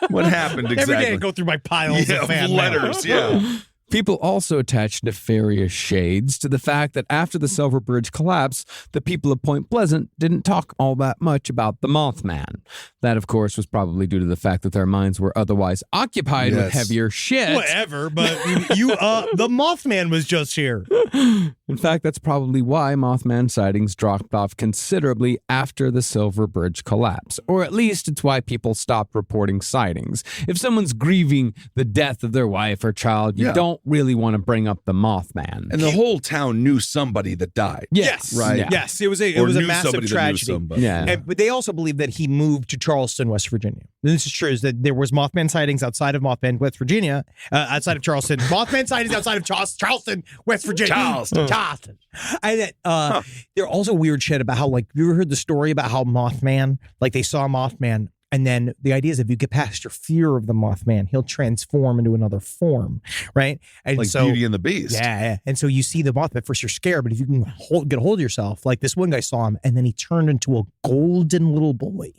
Speaker 8: what happened exactly?
Speaker 1: Every day I go through my piles of fan
Speaker 8: letters. Yeah.
Speaker 9: People also attached nefarious shades to the fact that after the Silver Bridge collapse, the people of Point Pleasant didn't talk all that much about the Mothman. That, of course, was probably due to the fact that their minds were otherwise occupied with heavier shit.
Speaker 1: Whatever, but the Mothman was just here.
Speaker 9: In fact, that's probably why Mothman sightings dropped off considerably after the Silver Bridge collapse. Or at least it's why people stopped reporting sightings. If someone's grieving the death of their wife or child, you don't really want to bring up the Mothman.
Speaker 8: And the whole town knew somebody that died.
Speaker 1: Yes.
Speaker 8: Right?
Speaker 1: Yeah. Yes, it was a massive tragedy. But they also believe that he moved to Charleston, West Virginia. And this is true, is that there was Mothman sightings outside of Mothman, West Virginia, outside of Charleston. Mothman sightings outside of Charleston, West Virginia. Charleston. And there are also weird shit about how, like, you ever heard the story about how Mothman, like, they saw Mothman, and then the idea is if you get past your fear of the Mothman, he'll transform into another form, right? And
Speaker 8: like
Speaker 1: so,
Speaker 8: Beauty and the Beast.
Speaker 1: Yeah. And so you see the Mothman, at first you're scared, but if you can get a hold of yourself, like this one guy saw him, and then he turned into a golden little boy.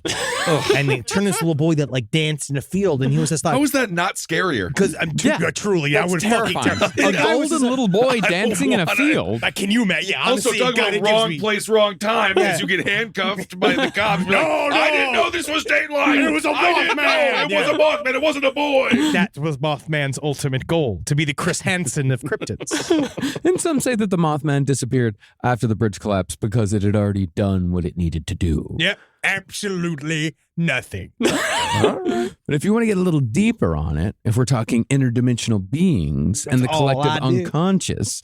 Speaker 1: And he turned this little boy that like danced in a field, and he was just like,
Speaker 8: how is that not scarier?
Speaker 1: Because I'm truly, I would fucking
Speaker 9: a golden little boy dancing in a field.
Speaker 1: Can you imagine? Yeah,
Speaker 8: also,
Speaker 1: honestly,
Speaker 8: talk about wrong place, wrong time, because you get handcuffed by the cops. No, I didn't know this was Dateline.
Speaker 1: It was a Mothman.
Speaker 8: It was a Mothman. It wasn't a boy.
Speaker 1: That was Mothman's ultimate goal, to be the Chris Hansen of cryptids.
Speaker 9: And some say that the Mothman disappeared after the bridge collapsed because it had already done what it needed to do.
Speaker 1: Yep, absolutely nothing.
Speaker 9: But if you want to get a little deeper on it, if we're talking interdimensional beings and the collective unconscious,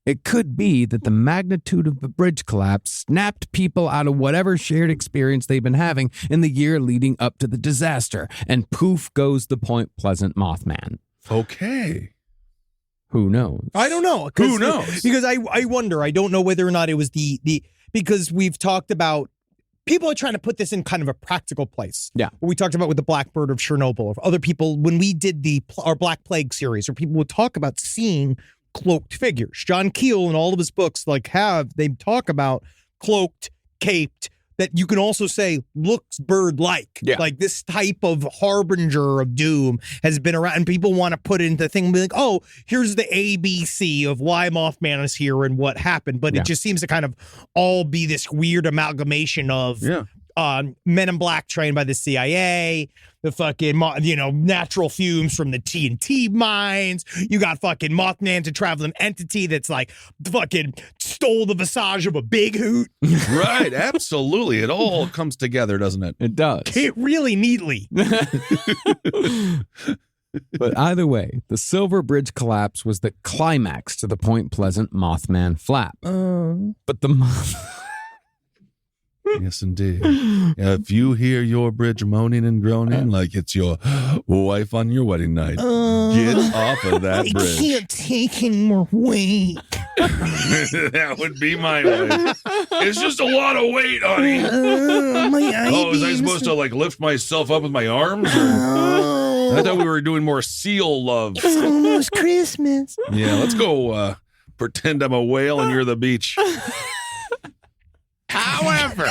Speaker 9: it could be that the magnitude of the bridge collapse snapped people out of whatever shared experience they've been having in the year leading up to the disaster, and poof goes the Point Pleasant Mothman.
Speaker 8: Okay.
Speaker 9: Who knows?
Speaker 1: I don't know.
Speaker 8: Who knows?
Speaker 1: Because I wonder. I don't know whether or not it was the because we've talked about people are trying to put this in kind of a practical place.
Speaker 9: Yeah.
Speaker 1: What we talked about with the Blackbird of Chernobyl, or other people when we did our Black Plague series, where people would talk about seeing cloaked figures. John Keel in all of his books they talk about cloaked, caped, that you can also say looks bird-like.
Speaker 9: Yeah.
Speaker 1: Like this type of harbinger of doom has been around, and people want to put it into the thing and be like, oh, here's the ABC of why Mothman is here and what happened. But it just seems to kind of all be this weird amalgamation of Men in Black trained by the CIA, the fucking, natural fumes from the TNT mines. You got fucking Mothman's a traveling entity that's like fucking stole the visage of a big hoot.
Speaker 8: Right, absolutely. It all comes together, doesn't it?
Speaker 9: It does.
Speaker 1: It really neatly.
Speaker 9: But either way, the Silver Bridge collapse was the climax to the Point Pleasant Mothman flap. But the
Speaker 8: Yes, indeed. If you hear your bridge moaning and groaning like it's your wife on your wedding night, get off of that bridge.
Speaker 1: I can't take any more weight.
Speaker 8: That would be my wife. It's just a lot of weight, honey. Was I supposed to like lift myself up with my arms? I thought we were doing more seal love.
Speaker 1: It's almost Christmas.
Speaker 8: Yeah, let's go pretend I'm a whale and you're the beach.
Speaker 9: However,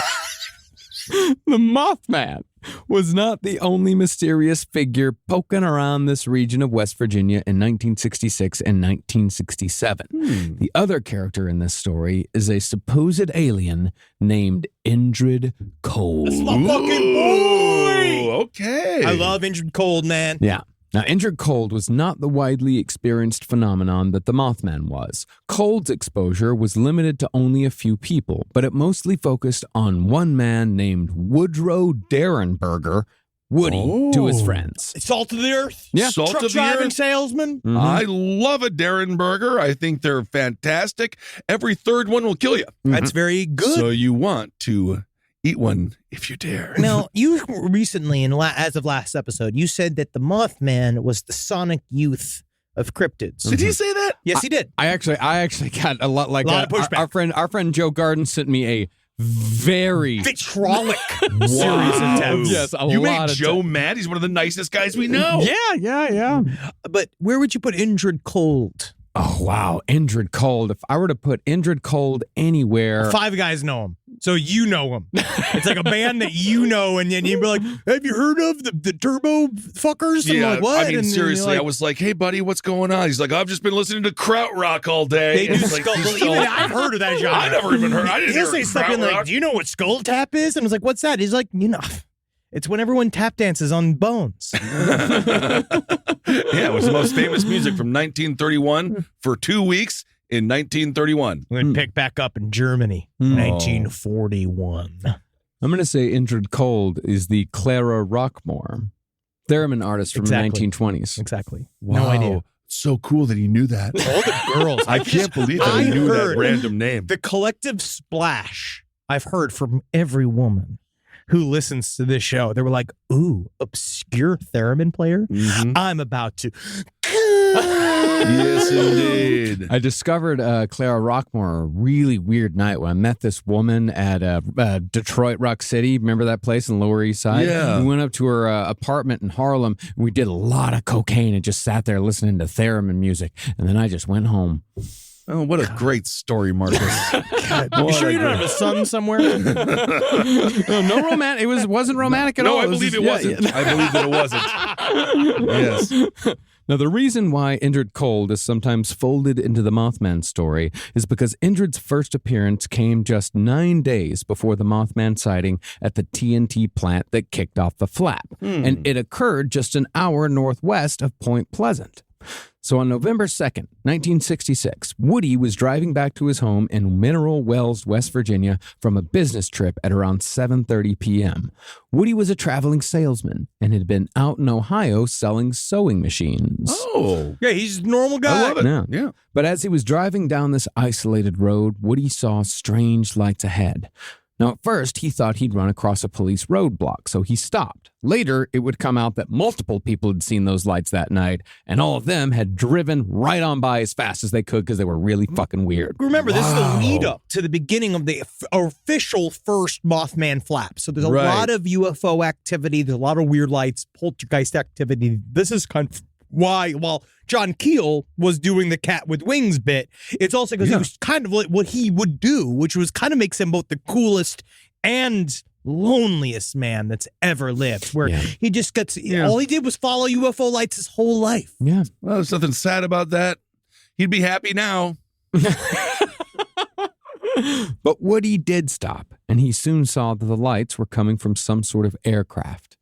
Speaker 9: the Mothman was not the only mysterious figure poking around this region of West Virginia in 1966 and 1967. The other character in this story is a supposed alien named Indrid Cold.
Speaker 1: That's my fucking boy!
Speaker 8: Okay.
Speaker 1: I love Indrid Cold, man.
Speaker 9: Yeah. Now, Indrid Cold was not the widely experienced phenomenon that the Mothman was. Cold's exposure was limited to only a few people, but it mostly focused on one man named Woodrow Derenberger, Woody, to his friends.
Speaker 1: Salt of the earth.
Speaker 9: Yeah.
Speaker 8: Salt
Speaker 1: Truck
Speaker 8: of the
Speaker 1: driving
Speaker 8: earth.
Speaker 1: salesman.
Speaker 9: Mm-hmm.
Speaker 8: I love a Derenberger. I think they're fantastic. Every third one will kill you.
Speaker 1: That's very good.
Speaker 8: So you want to eat one if you dare.
Speaker 1: Now, you recently, as of last episode, you said that the Mothman was the sonic youth of cryptids.
Speaker 8: Did he say that?
Speaker 1: Yes, he did.
Speaker 9: I actually got a lot like
Speaker 1: of pushback.
Speaker 9: Our friend Joe Garden sent me a very
Speaker 1: vitriolic series of texts.
Speaker 9: Yes,
Speaker 8: you made Joe mad. He's one of the nicest guys we know.
Speaker 9: Yeah.
Speaker 1: But where would you put Indrid Cold?
Speaker 9: Oh, wow. Indrid Cold. If I were to put Indrid Cold anywhere.
Speaker 1: 5 guys know him. So you know them. It's like a band that you know, and then you'd be like, have you heard of the Turbo Fuckers? And
Speaker 8: Yeah,
Speaker 1: like, what?
Speaker 8: I mean,
Speaker 1: and
Speaker 8: seriously,
Speaker 1: like,
Speaker 8: I was like, hey, buddy, what's going on? He's like, I've just been listening to krautrock all day.
Speaker 1: they do
Speaker 8: Like,
Speaker 1: even I've heard of that genre.
Speaker 8: I never even heard. I didn't
Speaker 1: He'll
Speaker 8: hear
Speaker 1: say something like,
Speaker 8: krautrock.
Speaker 1: do you know what skull tap is? And I was like, what's that? He's like, it's when everyone tap dances on bones.
Speaker 8: Yeah, it was the most famous music from 1931 for 2 weeks in 1931.
Speaker 1: We pick back up in Germany, 1941.
Speaker 9: I'm going to say Indrid Cold is the Clara Rockmore, theremin artist from the 1920s.
Speaker 1: Exactly.
Speaker 8: Wow.
Speaker 1: No idea.
Speaker 8: So cool that he knew that.
Speaker 1: All the girls.
Speaker 8: I can't believe that he knew that random name.
Speaker 1: The collective splash I've heard from every woman who listens to this show. They were like, ooh, obscure theremin player. I'm about to.
Speaker 8: Yes, indeed.
Speaker 9: I discovered Clara Rockmore a really weird night when I met this woman at Detroit Rock City. Remember that place in the Lower East Side?
Speaker 8: Yeah.
Speaker 9: We went up to her apartment in Harlem, and we did a lot of cocaine and just sat there listening to therein music. And then I just went home.
Speaker 8: Oh, what a great story, Marcus.
Speaker 1: You sure you don't have a son somewhere?
Speaker 9: No romantic. It wasn't romantic at all.
Speaker 8: No, I believe it wasn't. I believe that it wasn't. Yes.
Speaker 9: Now, the reason why Indrid Cold is sometimes folded into the Mothman story is because Indrid's first appearance came just 9 days before the Mothman sighting at the TNT plant that kicked off the flap, and it occurred just an hour northwest of Point Pleasant. So on November 2nd, 1966, Woody was driving back to his home in Mineral Wells, West Virginia from a business trip at around 7:30 p.m. Woody was a traveling salesman and had been out in Ohio selling sewing machines.
Speaker 8: Oh.
Speaker 1: Yeah, he's a normal guy.
Speaker 8: I love it.
Speaker 9: Yeah.
Speaker 8: Yeah.
Speaker 9: But as he was driving down this isolated road, Woody saw strange lights ahead. Now, at first, he thought he'd run across a police roadblock, so he stopped. Later, it would come out that multiple people had seen those lights that night, and all of them had driven right on by as fast as they could because they were really fucking weird.
Speaker 1: Remember, this is the lead up to the beginning of the official first Mothman flap. So there's a lot of UFO activity. There's a lot of weird lights, poltergeist activity. This is kind of why, while John Keel was doing the cat with wings bit, it's also because he was kind of like what he would do, which was kind of makes him both the coolest and loneliest man that's ever lived, where he just gets, all he did was follow UFO lights his whole life.
Speaker 9: Yeah.
Speaker 8: Well, there's nothing sad about that. He'd be happy now.
Speaker 9: But Woody did stop, and he soon saw that the lights were coming from some sort of aircraft.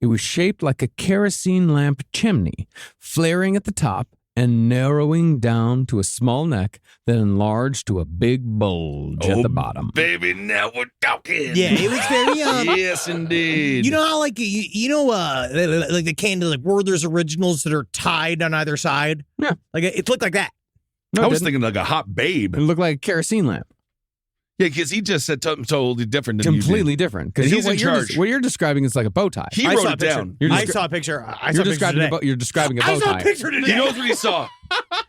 Speaker 9: It was shaped like a kerosene lamp chimney, flaring at the top and narrowing down to a small neck that enlarged to a big bulge at the bottom.
Speaker 8: Baby, now we're talking.
Speaker 1: Yeah, it was very
Speaker 8: yes, indeed.
Speaker 1: You know how like like the candle, like Werther's Originals that are tied on either side?
Speaker 9: Yeah.
Speaker 1: Like it looked like that.
Speaker 9: No,
Speaker 8: I was thinking like a hot babe.
Speaker 9: It looked like a kerosene lamp.
Speaker 8: Yeah, because he just said something totally different than
Speaker 9: Completely
Speaker 8: you did.
Speaker 9: different.
Speaker 8: And he's
Speaker 9: what
Speaker 8: in
Speaker 9: you're
Speaker 8: charge.
Speaker 9: what you're describing is like a bow tie.
Speaker 8: He wrote it down.
Speaker 1: I saw a picture.
Speaker 9: You're describing a bow tie.
Speaker 1: I saw a picture today.
Speaker 8: He knows what he saw.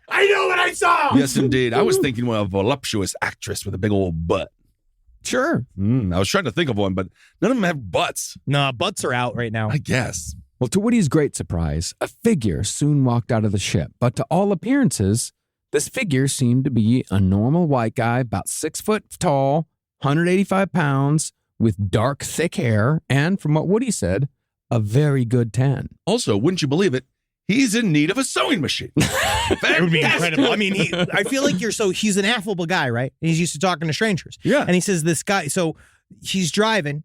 Speaker 1: I know what I saw.
Speaker 8: Yes, indeed. I was thinking of a voluptuous actress with a big old butt.
Speaker 9: Sure.
Speaker 8: I was trying to think of one, but none of them have butts.
Speaker 1: No, butts are out right now.
Speaker 8: I guess.
Speaker 9: Well, to Woody's great surprise, a figure soon walked out of the ship. But to all appearances, this figure seemed to be a normal white guy, about 6 foot tall, 185 pounds, with dark, thick hair, and from what Woody said, a very good tan.
Speaker 8: Also, wouldn't you believe it? He's in need of a sewing machine.
Speaker 1: It would be incredible. I mean, I feel like he's an affable guy, right? And he's used to talking to strangers.
Speaker 8: Yeah.
Speaker 1: And he says this guy, so he's driving,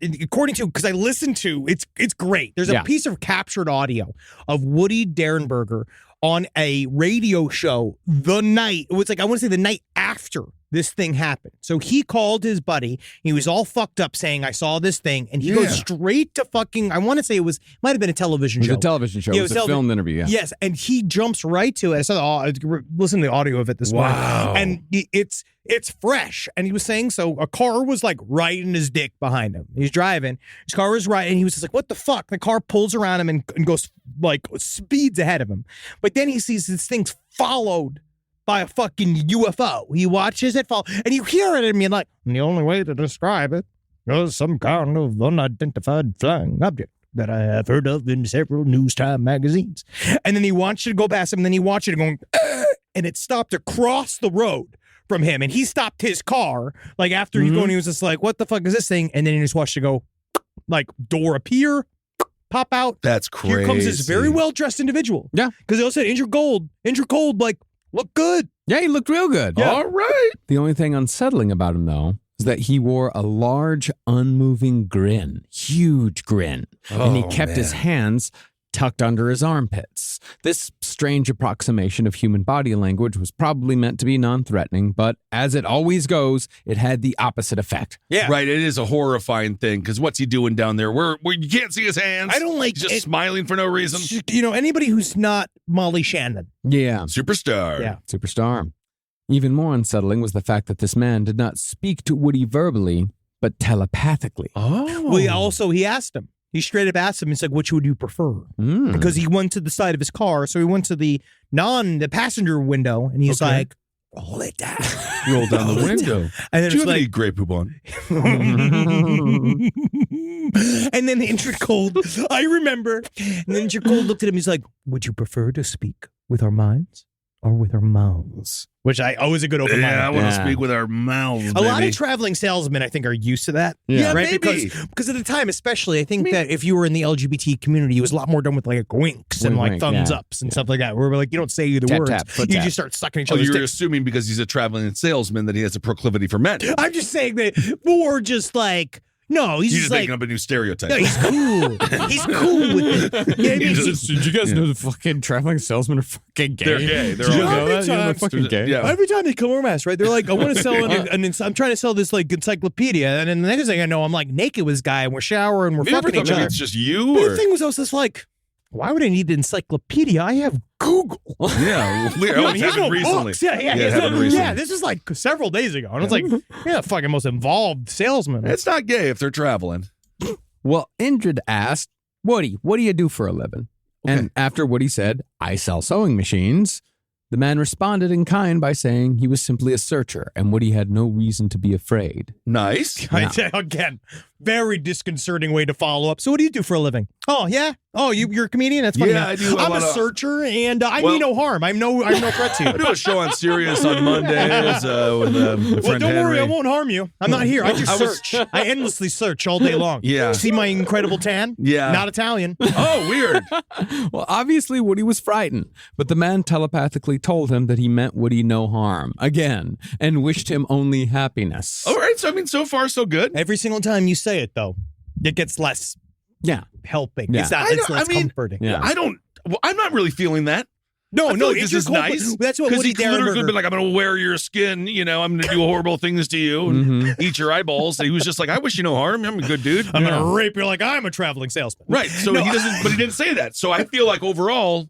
Speaker 1: according to, because I listened to, it's great. There's a piece of captured audio of Woody Derenberger on a radio show the night, it was like, I want to say the night after this thing happened. So he called his buddy. He was all fucked up saying, I saw this thing. And he goes straight to fucking, I want to say it might have been a television show.
Speaker 9: It was a television show.
Speaker 1: Yeah,
Speaker 9: it was a filmed interview, yeah.
Speaker 1: Yes, and he jumps right to it. I listened to the audio of it this morning. And it's fresh. And he was saying, so a car was like right in his dick behind him. He's driving. His car was right. And he was just like, what the fuck? The car pulls around him and goes like speeds ahead of him. But then he sees this thing's followed by a fucking UFO. He watches it fall, and you hear it in me like, the only way to describe it is some kind of unidentified flying object that I have heard of in several news time magazines. And then he watched it go past him, and then he watched it going, and it stopped across the road from him, and he stopped his car, like, after he's going, he was just like, what the fuck is this thing? And then he just watched it go, like, door appear, pop out.
Speaker 8: That's crazy.
Speaker 1: Here comes this very well-dressed individual.
Speaker 9: Yeah.
Speaker 1: Because they all said, Indrid Cold, like, look good.
Speaker 9: Yeah, he looked real good.
Speaker 1: Yeah.
Speaker 8: All right.
Speaker 9: The only thing unsettling about him, though, is that he wore a large, unmoving grin. Huge grin. And he kept his hands tucked under his armpits. This strange approximation of human body language was probably meant to be non-threatening, but as it always goes, it had the opposite effect.
Speaker 1: Yeah.
Speaker 8: Right. It is a horrifying thing because what's he doing down there? Where you can't see his hands.
Speaker 1: I don't like
Speaker 8: He's just smiling for no reason.
Speaker 1: You know, anybody who's not Molly Shannon.
Speaker 9: Yeah.
Speaker 8: Superstar.
Speaker 1: Yeah.
Speaker 9: Superstar. Even more unsettling was the fact that this man did not speak to Woody verbally, but telepathically.
Speaker 8: Oh.
Speaker 1: Well, he asked him. He straight up asked him, he's like, which would you prefer? Because he went to the side of his car, so he went to the passenger window, and he's like, roll it down.
Speaker 8: Roll down the window.
Speaker 1: And then
Speaker 8: Do you
Speaker 1: it's
Speaker 8: have
Speaker 1: like,
Speaker 8: any Grey Poop on?
Speaker 1: and then Indrid Cold, I remember, and then Indrid Cold looked at him, he's like, would you prefer to speak with our minds or with our mouths? Which I was a good open mind.
Speaker 8: Yeah, I want to speak with our mouths,
Speaker 1: A lot of traveling salesmen, I think, are used to that.
Speaker 8: Yeah,
Speaker 1: right?
Speaker 8: maybe.
Speaker 1: Because at the time, especially, I think that if you were in the LGBT community, it was a lot more done with like winks and like
Speaker 9: Wink,
Speaker 1: thumbs
Speaker 9: yeah.
Speaker 1: ups and stuff like that. Where we're like, you don't say the
Speaker 9: Tap,
Speaker 1: words,
Speaker 9: tap, foot
Speaker 1: you
Speaker 9: tap.
Speaker 1: just start sucking each
Speaker 8: Oh,
Speaker 1: other's
Speaker 8: you're
Speaker 1: dicks.
Speaker 8: assuming because he's a traveling salesman that he has a proclivity for men.
Speaker 1: I'm just saying that, or just like, no, he's
Speaker 8: You're
Speaker 1: just
Speaker 8: just
Speaker 1: like,
Speaker 8: making up a new stereotype.
Speaker 1: no, he's cool. He's cool with it. Yeah, I mean,
Speaker 9: Did you guys know the fucking traveling salesmen are fucking gay?
Speaker 8: They're gay. They're
Speaker 9: Did you
Speaker 8: all
Speaker 9: know
Speaker 8: gay.
Speaker 9: that? They're fucking gay.
Speaker 8: Yeah.
Speaker 1: every time they come over us, right? They're like, I want to sell I'm trying to sell this like encyclopedia, and then the next thing I know, I'm like naked with this guy, and we're showering, we're
Speaker 8: Have you ever
Speaker 1: fucking
Speaker 8: thought
Speaker 1: each
Speaker 8: maybe
Speaker 1: other.
Speaker 8: it's just you?
Speaker 1: But
Speaker 8: Or?
Speaker 1: the thing was, I was just like, why would I need an encyclopedia? I have Google.
Speaker 8: Yeah. It happened recently.
Speaker 1: Books. Yeah,
Speaker 8: it happened recently.
Speaker 1: Yeah, this is like several days ago. And it's like, yeah, the fucking most involved salesman.
Speaker 8: It's not gay if they're traveling.
Speaker 9: Well, Indrid asked, Woody, what do you do for a living? And after Woody said, I sell sewing machines, the man responded in kind by saying he was simply a searcher and Woody had no reason to be afraid.
Speaker 8: Nice.
Speaker 1: Again, very disconcerting way to follow up. So what do you do for a living? Oh, yeah? Oh, you're a comedian? That's funny.
Speaker 8: Yeah, I do.
Speaker 1: I'm a searcher, and I mean no harm. I'm no threat to you.
Speaker 8: I do a show on Sirius on Mondays with my
Speaker 1: Well,
Speaker 8: friend
Speaker 1: don't worry,
Speaker 8: Henry.
Speaker 1: I won't harm you. I'm not here. I just search. I endlessly search all day long.
Speaker 8: Yeah.
Speaker 1: See my incredible tan?
Speaker 8: Yeah.
Speaker 1: Not Italian.
Speaker 8: Oh, weird.
Speaker 9: Well, obviously Woody was frightened, but the man telepathically told him that he meant Woody no harm, again, and wished him only happiness.
Speaker 8: All right. So, I mean, so far, so good.
Speaker 1: Every single time you say it, though, it gets less
Speaker 9: Yeah.
Speaker 1: helping.
Speaker 9: Yeah.
Speaker 1: It's less comforting.
Speaker 9: Yeah.
Speaker 8: I'm not really feeling that.
Speaker 1: No,
Speaker 8: I feel
Speaker 1: no,
Speaker 8: like
Speaker 1: it's
Speaker 8: this is
Speaker 1: your
Speaker 8: nice.
Speaker 1: That's what
Speaker 8: Because
Speaker 1: Woody
Speaker 8: he literally could have
Speaker 1: Derenberger.
Speaker 8: been like, I'm going to wear your skin, I'm going to do horrible things to you and eat your eyeballs. And he was just like, I wish you no harm. I'm a good dude.
Speaker 1: I'm gonna rape you like I'm a traveling salesman.
Speaker 8: Right. So
Speaker 1: No,
Speaker 8: he doesn't, but he didn't say that. So I feel like overall,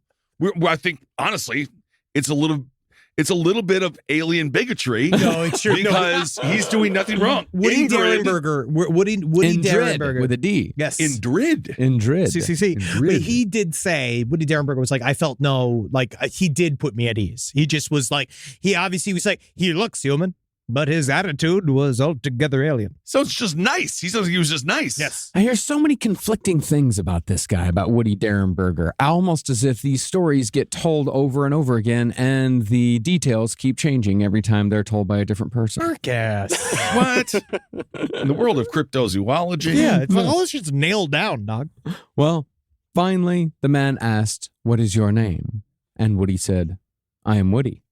Speaker 8: I think honestly, it's a little bit of alien bigotry.
Speaker 1: No, it's true.
Speaker 8: Because he's doing nothing wrong.
Speaker 1: Woody
Speaker 8: Indrid.
Speaker 1: Derenberger. Woody
Speaker 9: Indrid
Speaker 1: Derenberger
Speaker 9: with a D.
Speaker 1: Yes.
Speaker 8: Indrid.
Speaker 9: Indrid.
Speaker 1: CCC. But he did say, Woody Derenberger was like, I felt he did put me at ease. He just was like, he obviously was like, he looks human, but his attitude was altogether alien.
Speaker 8: So it's just nice. He says he was just nice.
Speaker 1: Yes.
Speaker 9: I hear so many conflicting things about this guy, about Woody Derenberger, almost as if these stories get told over and over again and the details keep changing every time they're told by a different person.
Speaker 1: Marcus.
Speaker 8: What? In the world of cryptozoology.
Speaker 1: Yeah, it's all this shit's nailed down, dog.
Speaker 9: Well, finally, the man asked, what is your name? And Woody said, I am Woody.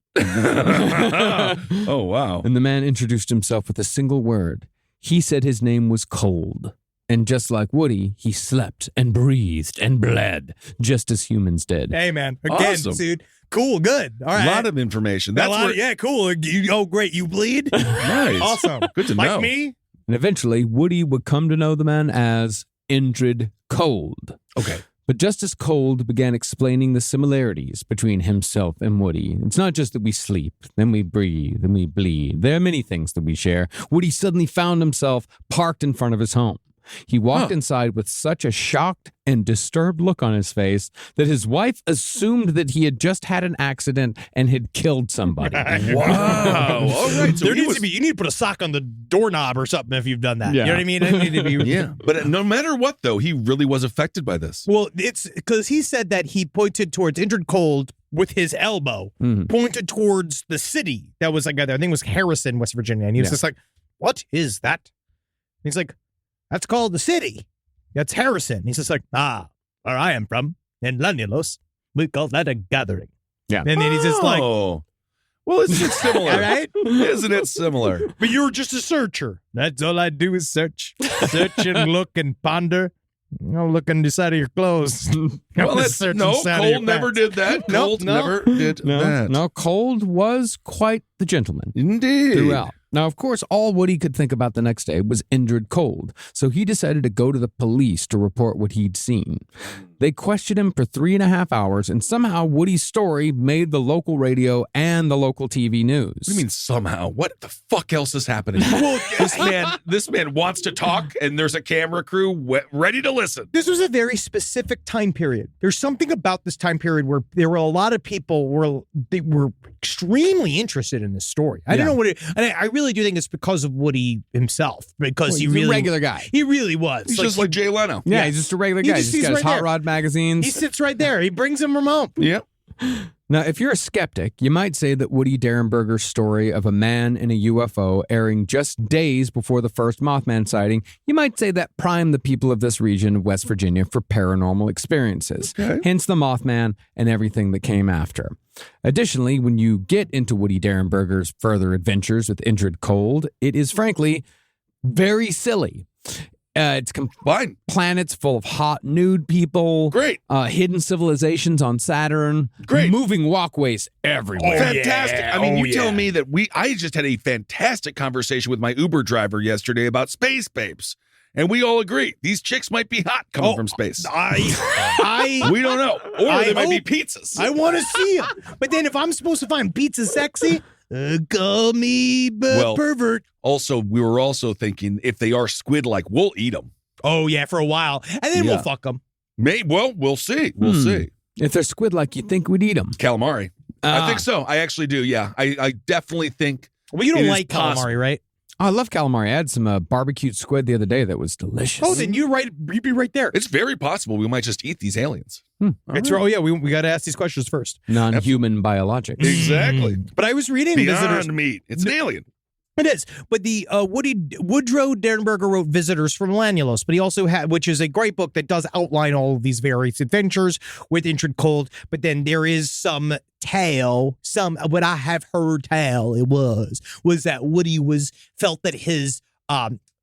Speaker 8: Oh, wow.
Speaker 9: And the man introduced himself with a single word. He said his name was Cold. And just like Woody, he slept and breathed and bled, just as humans did.
Speaker 1: Hey, man. Again,
Speaker 8: Awesome.
Speaker 1: dude. Cool. Good. All right.
Speaker 8: A lot of information. That's where,
Speaker 1: cool. Great. You bleed?
Speaker 8: Nice.
Speaker 1: Awesome.
Speaker 8: Good to
Speaker 1: like
Speaker 8: know.
Speaker 1: me?
Speaker 9: And eventually, Woody would come to know the man as Indrid Cold.
Speaker 8: Okay.
Speaker 9: But just as Cold began explaining the similarities between himself and Woody, it's not just that we sleep, then we breathe, then we bleed. There are many things that we share. Woody suddenly found himself parked in front of his home. He walked inside with such a shocked and disturbed look on his face that his wife assumed that he had just had an accident and had killed somebody.
Speaker 8: Wow. All right. So
Speaker 1: You need to put a sock on the doorknob or something if you've done that.
Speaker 9: Yeah.
Speaker 1: You know what I mean? It need to be.
Speaker 8: Yeah. But no matter what, though, he really was affected by this.
Speaker 1: Well, it's because he said that he pointed towards Indrid Cold with his elbow,
Speaker 9: Mm-hmm.
Speaker 1: pointed towards the city that was like, I think it was Harrison, West Virginia. And he was just like, what is that? And he's like, that's called the city. That's Harrison. He's just like, where I am from, in Lanulos, we call that a gathering.
Speaker 9: Yeah.
Speaker 1: And then he's just like,
Speaker 8: well, isn't it similar?
Speaker 1: all right.
Speaker 8: Isn't it similar?
Speaker 1: But you're just a searcher. That's all I do is search. Search and look and ponder. I'll look on the side of your clothes.
Speaker 8: Well, Cold never did that. Cold never did that.
Speaker 9: No, Cold was quite the gentleman.
Speaker 8: Indeed.
Speaker 9: Throughout. Now, of course, all Woody could think about the next day was Indrid Cold, so he decided to go to the police to report what he'd seen. They questioned him for 3.5 hours, and somehow Woody's story made the local radio and the local TV news.
Speaker 8: What do you mean somehow? What the fuck else is happening? Well, this man wants to talk, and there's a camera crew ready to listen.
Speaker 1: This was a very specific time period. There's something about this time period where there were a lot of people were extremely interested in this story. I don't know what it. And I really do think it's because of Woody himself, because
Speaker 9: he's a regular guy.
Speaker 1: He really was.
Speaker 8: He's just like Jay Leno.
Speaker 9: Yeah, he's just a regular guy. He's got his Hot Rod magazines.
Speaker 1: He sits right there. He brings them from home.
Speaker 8: Yep.
Speaker 9: Now, if you're a skeptic, you might say that Woody Derenberger's story of a man in a UFO airing just days before the first Mothman sighting, you might say that primed the people of this region of West Virginia for paranormal experiences. Okay. Hence the Mothman and everything that came after. Additionally, when you get into Woody Derenberger's further adventures with Indrid Cold, it is frankly very silly. It's
Speaker 8: fine.
Speaker 9: Planets full of hot nude people.
Speaker 8: Great.
Speaker 9: Hidden civilizations on Saturn.
Speaker 8: Great.
Speaker 9: Moving walkways everywhere.
Speaker 8: Fantastic. I mean, you tell me that I just had a fantastic conversation with my Uber driver yesterday about space babes. And we all agree these chicks might be hot coming from space. We don't know. Or they might be pizzas.
Speaker 1: I want to see them. But then if I'm supposed to find pizza sexy, call me pervert.
Speaker 8: Also, we were also thinking if they are squid-like, we'll eat them.
Speaker 1: Oh, yeah, for a while. And then we'll fuck them.
Speaker 8: We'll see. We'll see.
Speaker 9: If they're squid-like, you think we'd eat them?
Speaker 8: Calamari. I think so. I actually do, yeah. I definitely think.
Speaker 1: Well, you don't like calamari, right?
Speaker 9: Oh, I love calamari. I had some barbecued squid the other day that was delicious.
Speaker 1: Oh, then you'd be right there.
Speaker 8: It's very possible we might just eat these aliens.
Speaker 1: Oh, yeah, we got to ask these questions first.
Speaker 9: Non-human biologics.
Speaker 8: Exactly.
Speaker 1: But I was reading
Speaker 8: Beyond meat. It's an alien.
Speaker 1: It is. But the Woodrow Derenberger wrote Visitors from Lanulos, but he also had, which is a great book that does outline all of these various adventures with Indrid Cold. But then there is some what I have heard tell was that Woody felt that his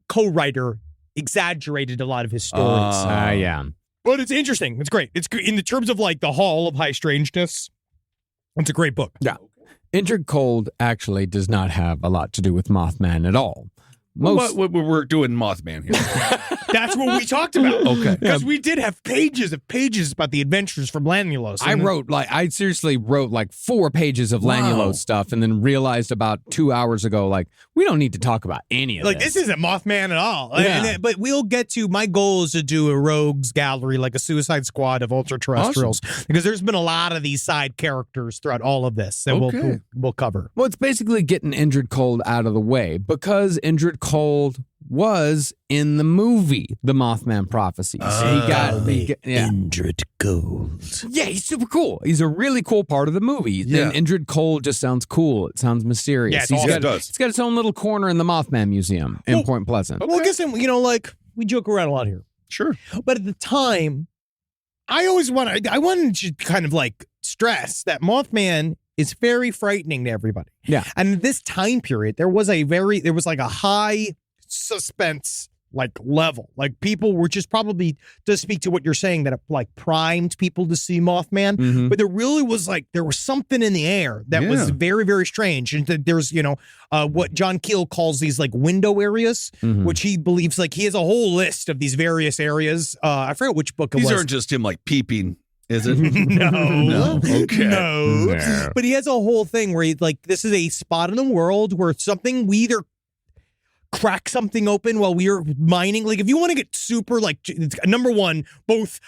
Speaker 1: co-writer exaggerated a lot of his stories.
Speaker 9: Yeah.
Speaker 1: But it's interesting. It's great. It's in the terms of like the Hall of High Strangeness. It's a great book.
Speaker 9: Yeah. Indrid Cold actually does not have a lot to do with Mothman at all.
Speaker 8: We're doing Mothman here.
Speaker 1: That's what we talked about.
Speaker 8: Okay.
Speaker 1: Because we did have pages about the adventures from Lanulos.
Speaker 9: I seriously wrote like 4 pages of Lanulos stuff and then realized about 2 hours ago, like, we don't need to talk about any of
Speaker 1: this isn't Mothman at all.
Speaker 9: Yeah.
Speaker 1: But we'll get to, my goal is to do a rogues gallery, like a Suicide Squad of ultra-terrestrials. Awesome. Because there's been a lot of these side characters throughout all of this that we'll cover.
Speaker 9: Well, it's basically getting Indrid Cold out of the way because Indrid Cold was in the movie The Mothman Prophecies.
Speaker 1: Indrid Cold.
Speaker 9: Yeah, he's super cool. He's a really cool part of the movie.
Speaker 8: Yeah.
Speaker 9: And Indrid Cold just sounds cool. It sounds mysterious.
Speaker 1: Yeah,
Speaker 8: it does.
Speaker 9: It's got its own little corner in the Mothman Museum in Point Pleasant.
Speaker 1: Well, I guess, we joke around a lot here.
Speaker 8: Sure.
Speaker 1: But at the time, I wanted to kind of like stress that Mothman is very frightening to everybody.
Speaker 9: Yeah.
Speaker 1: And in this time period, there was like a high suspense like level. Like people were just probably, to speak to what you're saying, that it like primed people to see Mothman.
Speaker 9: Mm-hmm.
Speaker 1: But there really was there was something in the air that was very, very strange. And there's, what John Keel calls these like window areas, which he believes he has a whole list of these various areas. I forget which book it was.
Speaker 8: These aren't just him like peeping. Is it?
Speaker 1: No.
Speaker 8: Okay.
Speaker 1: No. But he has a whole thing where he's like, this is a spot in the world where we either crack something open while we are mining. Like, if you want to get super, number one, both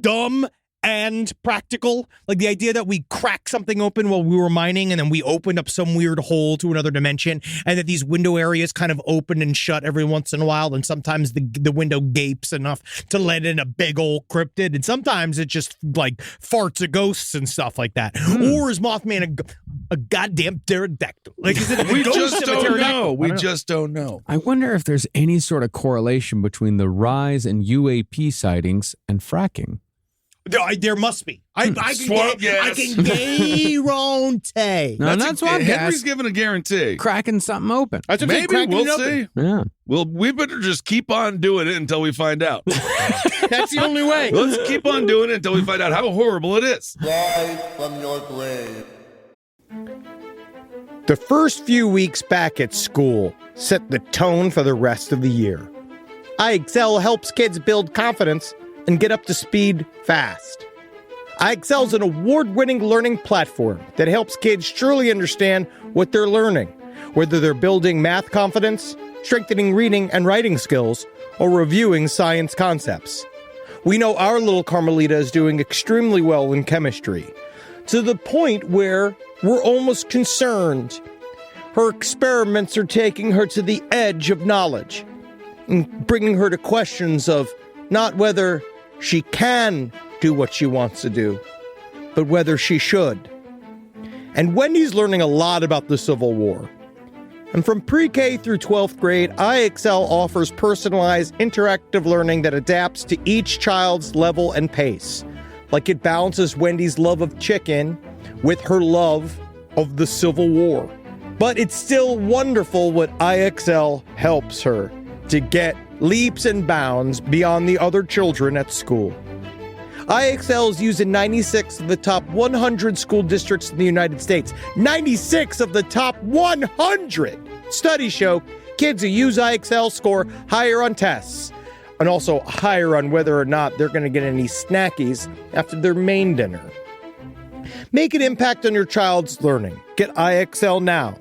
Speaker 1: dumb and practical. Like the idea that we cracked something open while we were mining and then we opened up some weird hole to another dimension, and that these window areas kind of open and shut every once in a while, and sometimes the window gapes enough to let in a big old cryptid, and sometimes it just like farts of ghosts and stuff like that. Or is Mothman a goddamn pterodactyl? Like, is it
Speaker 8: We just don't know. We just don't know.
Speaker 9: I wonder if there's any sort of correlation between the rise in UAP sightings and fracking.
Speaker 1: There must be. I can
Speaker 8: Swamp gas.
Speaker 1: guarantee.
Speaker 9: No, not swamp
Speaker 8: Henry's
Speaker 9: gas.
Speaker 8: giving a guarantee.
Speaker 9: Cracking something open.
Speaker 8: Maybe we'll see.
Speaker 9: Yeah.
Speaker 8: Well, we better just keep on doing it until we find out.
Speaker 1: That's the only way.
Speaker 8: Let's keep on doing it until we find out how horrible it is.
Speaker 11: Rise from your grave.
Speaker 12: The first few weeks back at school set the tone for the rest of the year. iExcel helps kids build confidence and get up to speed fast. iExcel is an award-winning learning platform that helps kids truly understand what they're learning, whether they're building math confidence, strengthening reading and writing skills, or reviewing science concepts. We know our little Carmelita is doing extremely well in chemistry, to the point where we're almost concerned. Her experiments are taking her to the edge of knowledge and bringing her to questions of not whether she can do what she wants to do, but whether she should. And Wendy's learning a lot about the Civil War. And from pre-K through 12th grade, iExcel offers personalized interactive learning that adapts to each child's level and pace. Like it balances Wendy's love of chicken with her love of the Civil War. But it's still wonderful what iExcel helps her to get leaps and bounds beyond the other children at school. iExcel is used in 96 of the top 100 school districts in the United States. 96 of the top 100! Studies show kids who use iExcel score higher on tests, and also higher on whether or not they're going to get any snackies after their main dinner. Make an impact on your child's learning. Get iExcel now.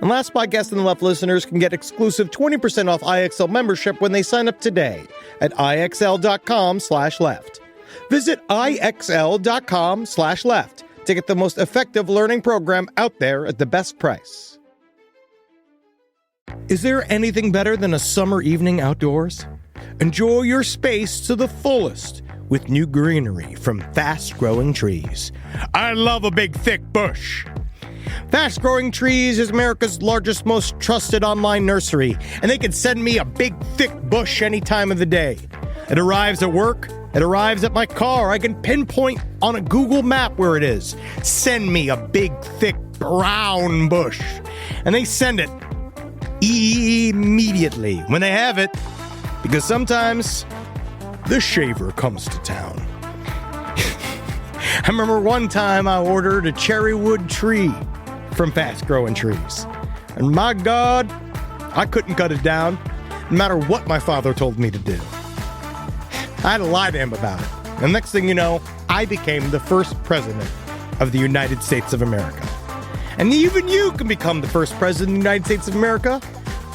Speaker 12: And Last Podcast on the Left listeners can get exclusive 20% off iExcel membership when they sign up today at iexcel.com/left. Visit iexcel.com/left to get the most effective learning program out there at the best price. Is there anything better than a summer evening outdoors? Enjoy your space to the fullest with new greenery from Fast Growing Trees. I love a big, thick bush. Fast Growing Trees is America's largest, most trusted online nursery, and they can send me a big, thick bush any time of the day. It arrives at work. It arrives at my car. I can pinpoint on a Google map where it is. Send me a big, thick, brown bush. And they send it immediately when they have it, because sometimes the shaver comes to town. I remember one time I ordered a cherrywood tree from Fast Growing Trees. And my God, I couldn't cut it down, no matter what my father told me to do. I had to lie to him about it. And next thing you know, I became the first president of the United States of America. And even you can become the first president of the United States of America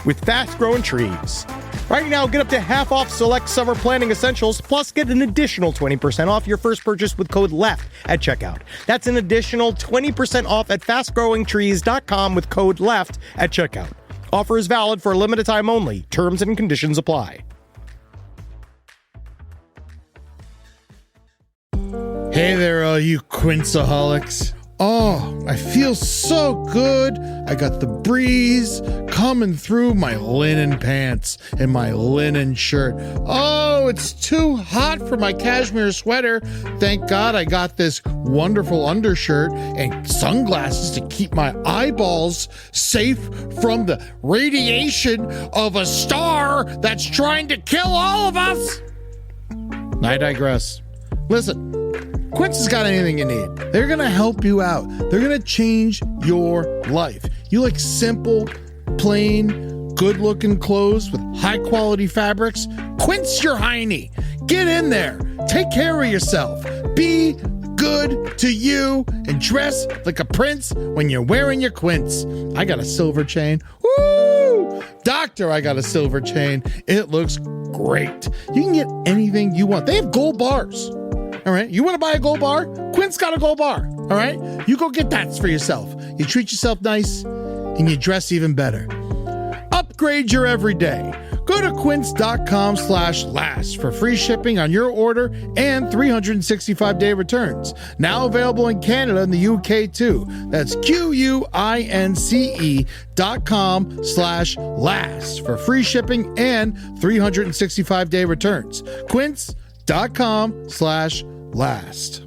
Speaker 12: with Fast Growing Trees. Right now, get up to half off select summer planning essentials, plus get an additional 20% off your first purchase with code LEFT at checkout. That's an additional 20% off at fastgrowingtrees.com with code LEFT at checkout. Offer is valid for a limited time only. Terms and conditions apply.
Speaker 13: Hey there, all you Quinceaholics. Oh, I feel so good. I got the breeze coming through my linen pants and my linen shirt. Oh, it's too hot for my cashmere sweater. Thank God I got this wonderful undershirt and sunglasses to keep my eyeballs safe from the radiation of a star that's trying to kill all of us. I digress. Listen. Quince has got anything you need. They're going to help you out. They're going to change your life. You like simple, plain, good-looking clothes with high-quality fabrics? Quince your hiney. Get in there. Take care of yourself. Be good to you and dress like a prince when you're wearing your Quince. I got a silver chain. Woo! Doctor, I got a silver chain. It looks great. You can get anything you want. They have gold bars. All right. You want to buy a gold bar? Quint's got a gold bar. All right. You go get that for yourself. You treat yourself nice and you dress even better. Upgrade your everyday. Go to quince.com/last for free shipping on your order and 365-day returns. Now available in Canada and the UK too. That's QUINCE.com/last for free shipping and 365-day returns. Quince.com/last.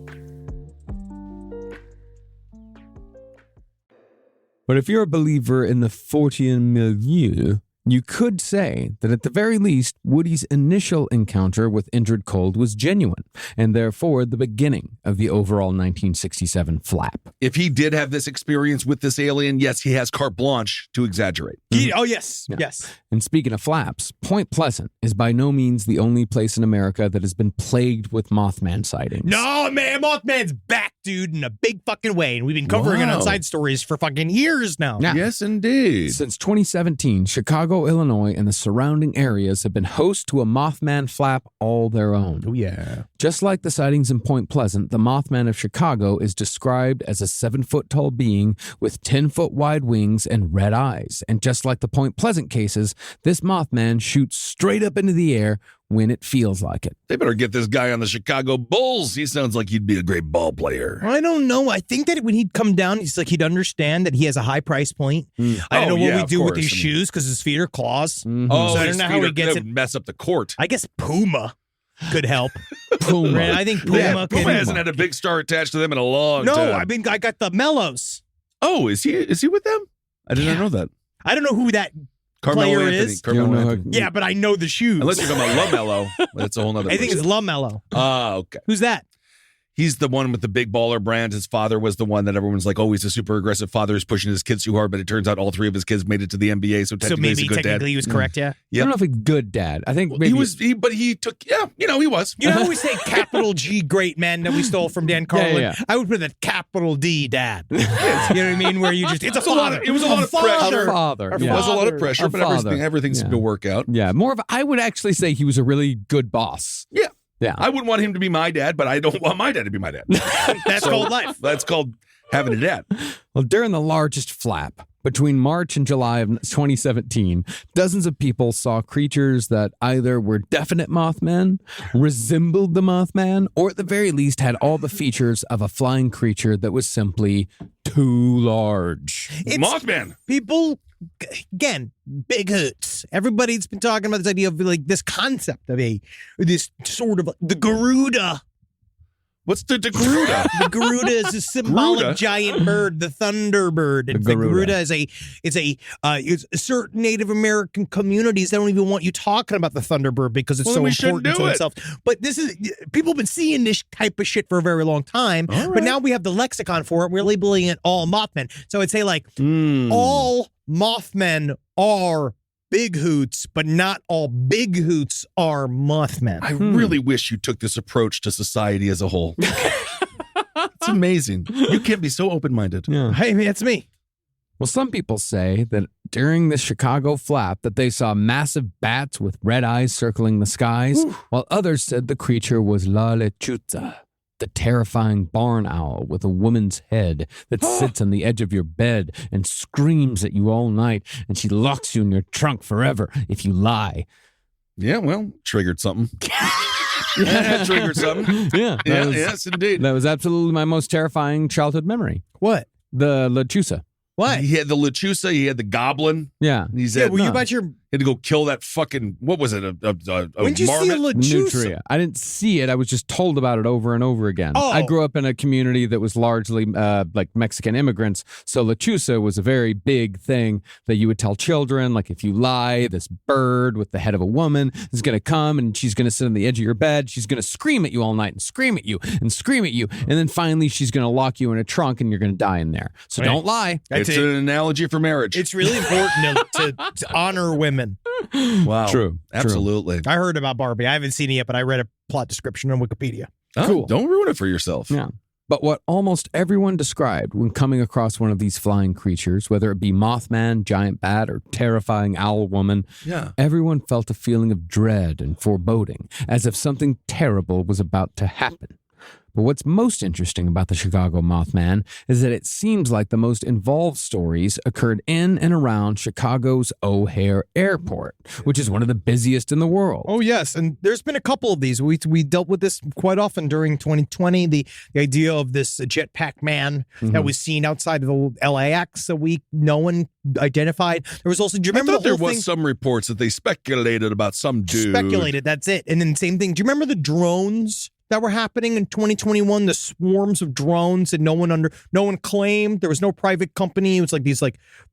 Speaker 9: But if you're a believer in the Fortean milieu, you could say that at the very least, Woody's initial encounter with Indrid Cold was genuine, and therefore the beginning of the overall 1967 flap.
Speaker 8: If he did have this experience with this alien, yes, he has carte blanche to exaggerate.
Speaker 1: Oh, yes.
Speaker 9: Yeah.
Speaker 1: Yes.
Speaker 9: And speaking of flaps, Point Pleasant is by no means the only place in America that has been plagued with Mothman sightings.
Speaker 1: No, man, Mothman's back, dude, in a big fucking way. And we've been covering it on Side Stories for fucking years now.
Speaker 9: Yeah.
Speaker 8: Yes, indeed.
Speaker 9: Since 2017, Chicago, Illinois, and the surrounding areas have been host to a Mothman flap all their own.
Speaker 1: Oh, yeah.
Speaker 9: Just like the sightings in Point Pleasant, the Mothman of Chicago is described as a 7-foot-tall being with 10-foot-wide wings and red eyes. And just like the Point Pleasant cases, this Mothman shoots straight up into the air when it feels like it.
Speaker 8: They better get this guy on the Chicago Bulls. He sounds like he'd be a great ball player.
Speaker 1: I don't know. I think that when he'd come down, he'd understand that he has a high price point. I don't know what we do with these shoes because his feet are claws.
Speaker 9: Mm-hmm.
Speaker 8: Oh,
Speaker 1: so I don't know how he gets it.
Speaker 8: Mess up the court.
Speaker 1: I guess Puma could help.
Speaker 9: Puma.
Speaker 1: Right? I think Puma could.
Speaker 8: Puma hasn't had a big star attached to them in a long time.
Speaker 1: No, I got the Mellows.
Speaker 8: Oh, is he with them? I did not know that.
Speaker 1: I don't know who that
Speaker 8: Carmelo
Speaker 1: player
Speaker 8: Anthony.
Speaker 1: is.
Speaker 8: Carmelo Anthony.
Speaker 1: Yeah, but I know the shoes.
Speaker 8: Unless you're talking about LaMelo. That's a whole nother
Speaker 1: I think it's LaMelo.
Speaker 8: Ah, okay.
Speaker 1: Who's that?
Speaker 8: He's the one with the big baller brand. His father was the one that everyone's like, oh, he's a super aggressive father who's pushing his kids too hard, but it turns out all three of his kids made it to the NBA, so technically he's a good dad.
Speaker 1: He was correct, yeah.
Speaker 9: I don't know if he's a good dad. I think maybe
Speaker 8: he was, but he took, he was.
Speaker 1: You know how we say capital G great men that we stole from Dan Carlin?
Speaker 9: Yeah.
Speaker 1: I would put a capital D dad. You know what I mean? Where you just, it's a father.
Speaker 8: It was a lot of pressure.
Speaker 9: A father.
Speaker 8: It was a lot of pressure, but
Speaker 9: father.
Speaker 8: everything seemed to work out.
Speaker 9: Yeah, I would actually say he was a really good boss.
Speaker 8: Yeah.
Speaker 9: Yeah.
Speaker 8: I wouldn't want him to be my dad, but I don't want my dad to be my dad.
Speaker 1: That's called life.
Speaker 8: That's called having a dad.
Speaker 9: Well, during the largest flap, between March and July of 2017, dozens of people saw creatures that either were definite Mothman, resembled the Mothman, or at the very least had all the features of a flying creature that was simply too large.
Speaker 8: Mothman.
Speaker 1: People, again, big hoots. Everybody's been talking about this idea of like this concept of this sort of the Garuda.
Speaker 8: What's the Garuda?
Speaker 1: The Garuda is a symbolic
Speaker 8: Garuda?
Speaker 1: Giant bird, the Thunderbird. And the Garuda is it's certain Native American communities that don't even want you talking about the Thunderbird because it's so important to itself. But people have been seeing this type of shit for a very long time. But now we have the lexicon for it. We're labeling it all Mothman. So I'd say like all Mothmen are big hoots, but not all big hoots are Mothman.
Speaker 8: I really wish you took this approach to society as a whole. It's amazing. You can't be so open-minded.
Speaker 9: Yeah.
Speaker 1: Hey, that's me.
Speaker 9: Well, some people say that during the Chicago flap that they saw massive bats with red eyes circling the skies, while others said the creature was La Lechuza, the terrifying barn owl with a woman's head that sits on the edge of your bed and screams at you all night, and she locks you in your trunk forever if you lie.
Speaker 8: Yeah, well, triggered something. Triggered something.
Speaker 9: Yeah.
Speaker 8: Yes, indeed.
Speaker 9: That was absolutely my most terrifying childhood memory.
Speaker 1: What?
Speaker 9: The Lechuza.
Speaker 1: What?
Speaker 8: He had the Lechuza, he had the goblin.
Speaker 9: Yeah.
Speaker 8: He said,
Speaker 1: were you about your...
Speaker 8: He had to go kill that fucking, what was it, a
Speaker 1: When'd you see a
Speaker 8: marmot?
Speaker 1: Lechuza?
Speaker 9: Nutria. I didn't see it. I was just told about it over and over again.
Speaker 1: Oh.
Speaker 9: I grew up in a community that was largely like Mexican immigrants. So Lechuza was a very big thing that you would tell children. Like if you lie, this bird with the head of a woman is going to come and she's going to sit on the edge of your bed. She's going to scream at you all night and scream at you and scream at you. And then finally she's going to lock you in a trunk and you're going to die in there. So don't lie.
Speaker 8: It's an analogy for marriage.
Speaker 1: It's really important to honor women.
Speaker 8: Wow.
Speaker 9: True.
Speaker 8: Absolutely.
Speaker 1: I heard about Barbie. I haven't seen it yet, but I read a plot description on Wikipedia.
Speaker 8: Oh,
Speaker 9: Cool.
Speaker 8: Don't ruin it for yourself.
Speaker 9: Yeah. But what almost everyone described when coming across one of these flying creatures, whether it be Mothman, giant bat, or terrifying owl woman, everyone felt a feeling of dread and foreboding, as if something terrible was about to happen. But what's most interesting about the Chicago Mothman is that it seems like the most involved stories occurred in and around Chicago's O'Hare Airport, which is one of the busiest in the world.
Speaker 1: Oh, yes. And there's been a couple of these. We dealt with this quite often during 2020, the idea of this jetpack man that was seen outside of the LAX that no one identified. There was also, do you remember
Speaker 8: there was some reports that they speculated about some dude.
Speaker 1: Speculated, that's it. And then same thing. Do you remember the drones that were happening in 2021? The swarms of drones that no one claimed. There was no private company. It was like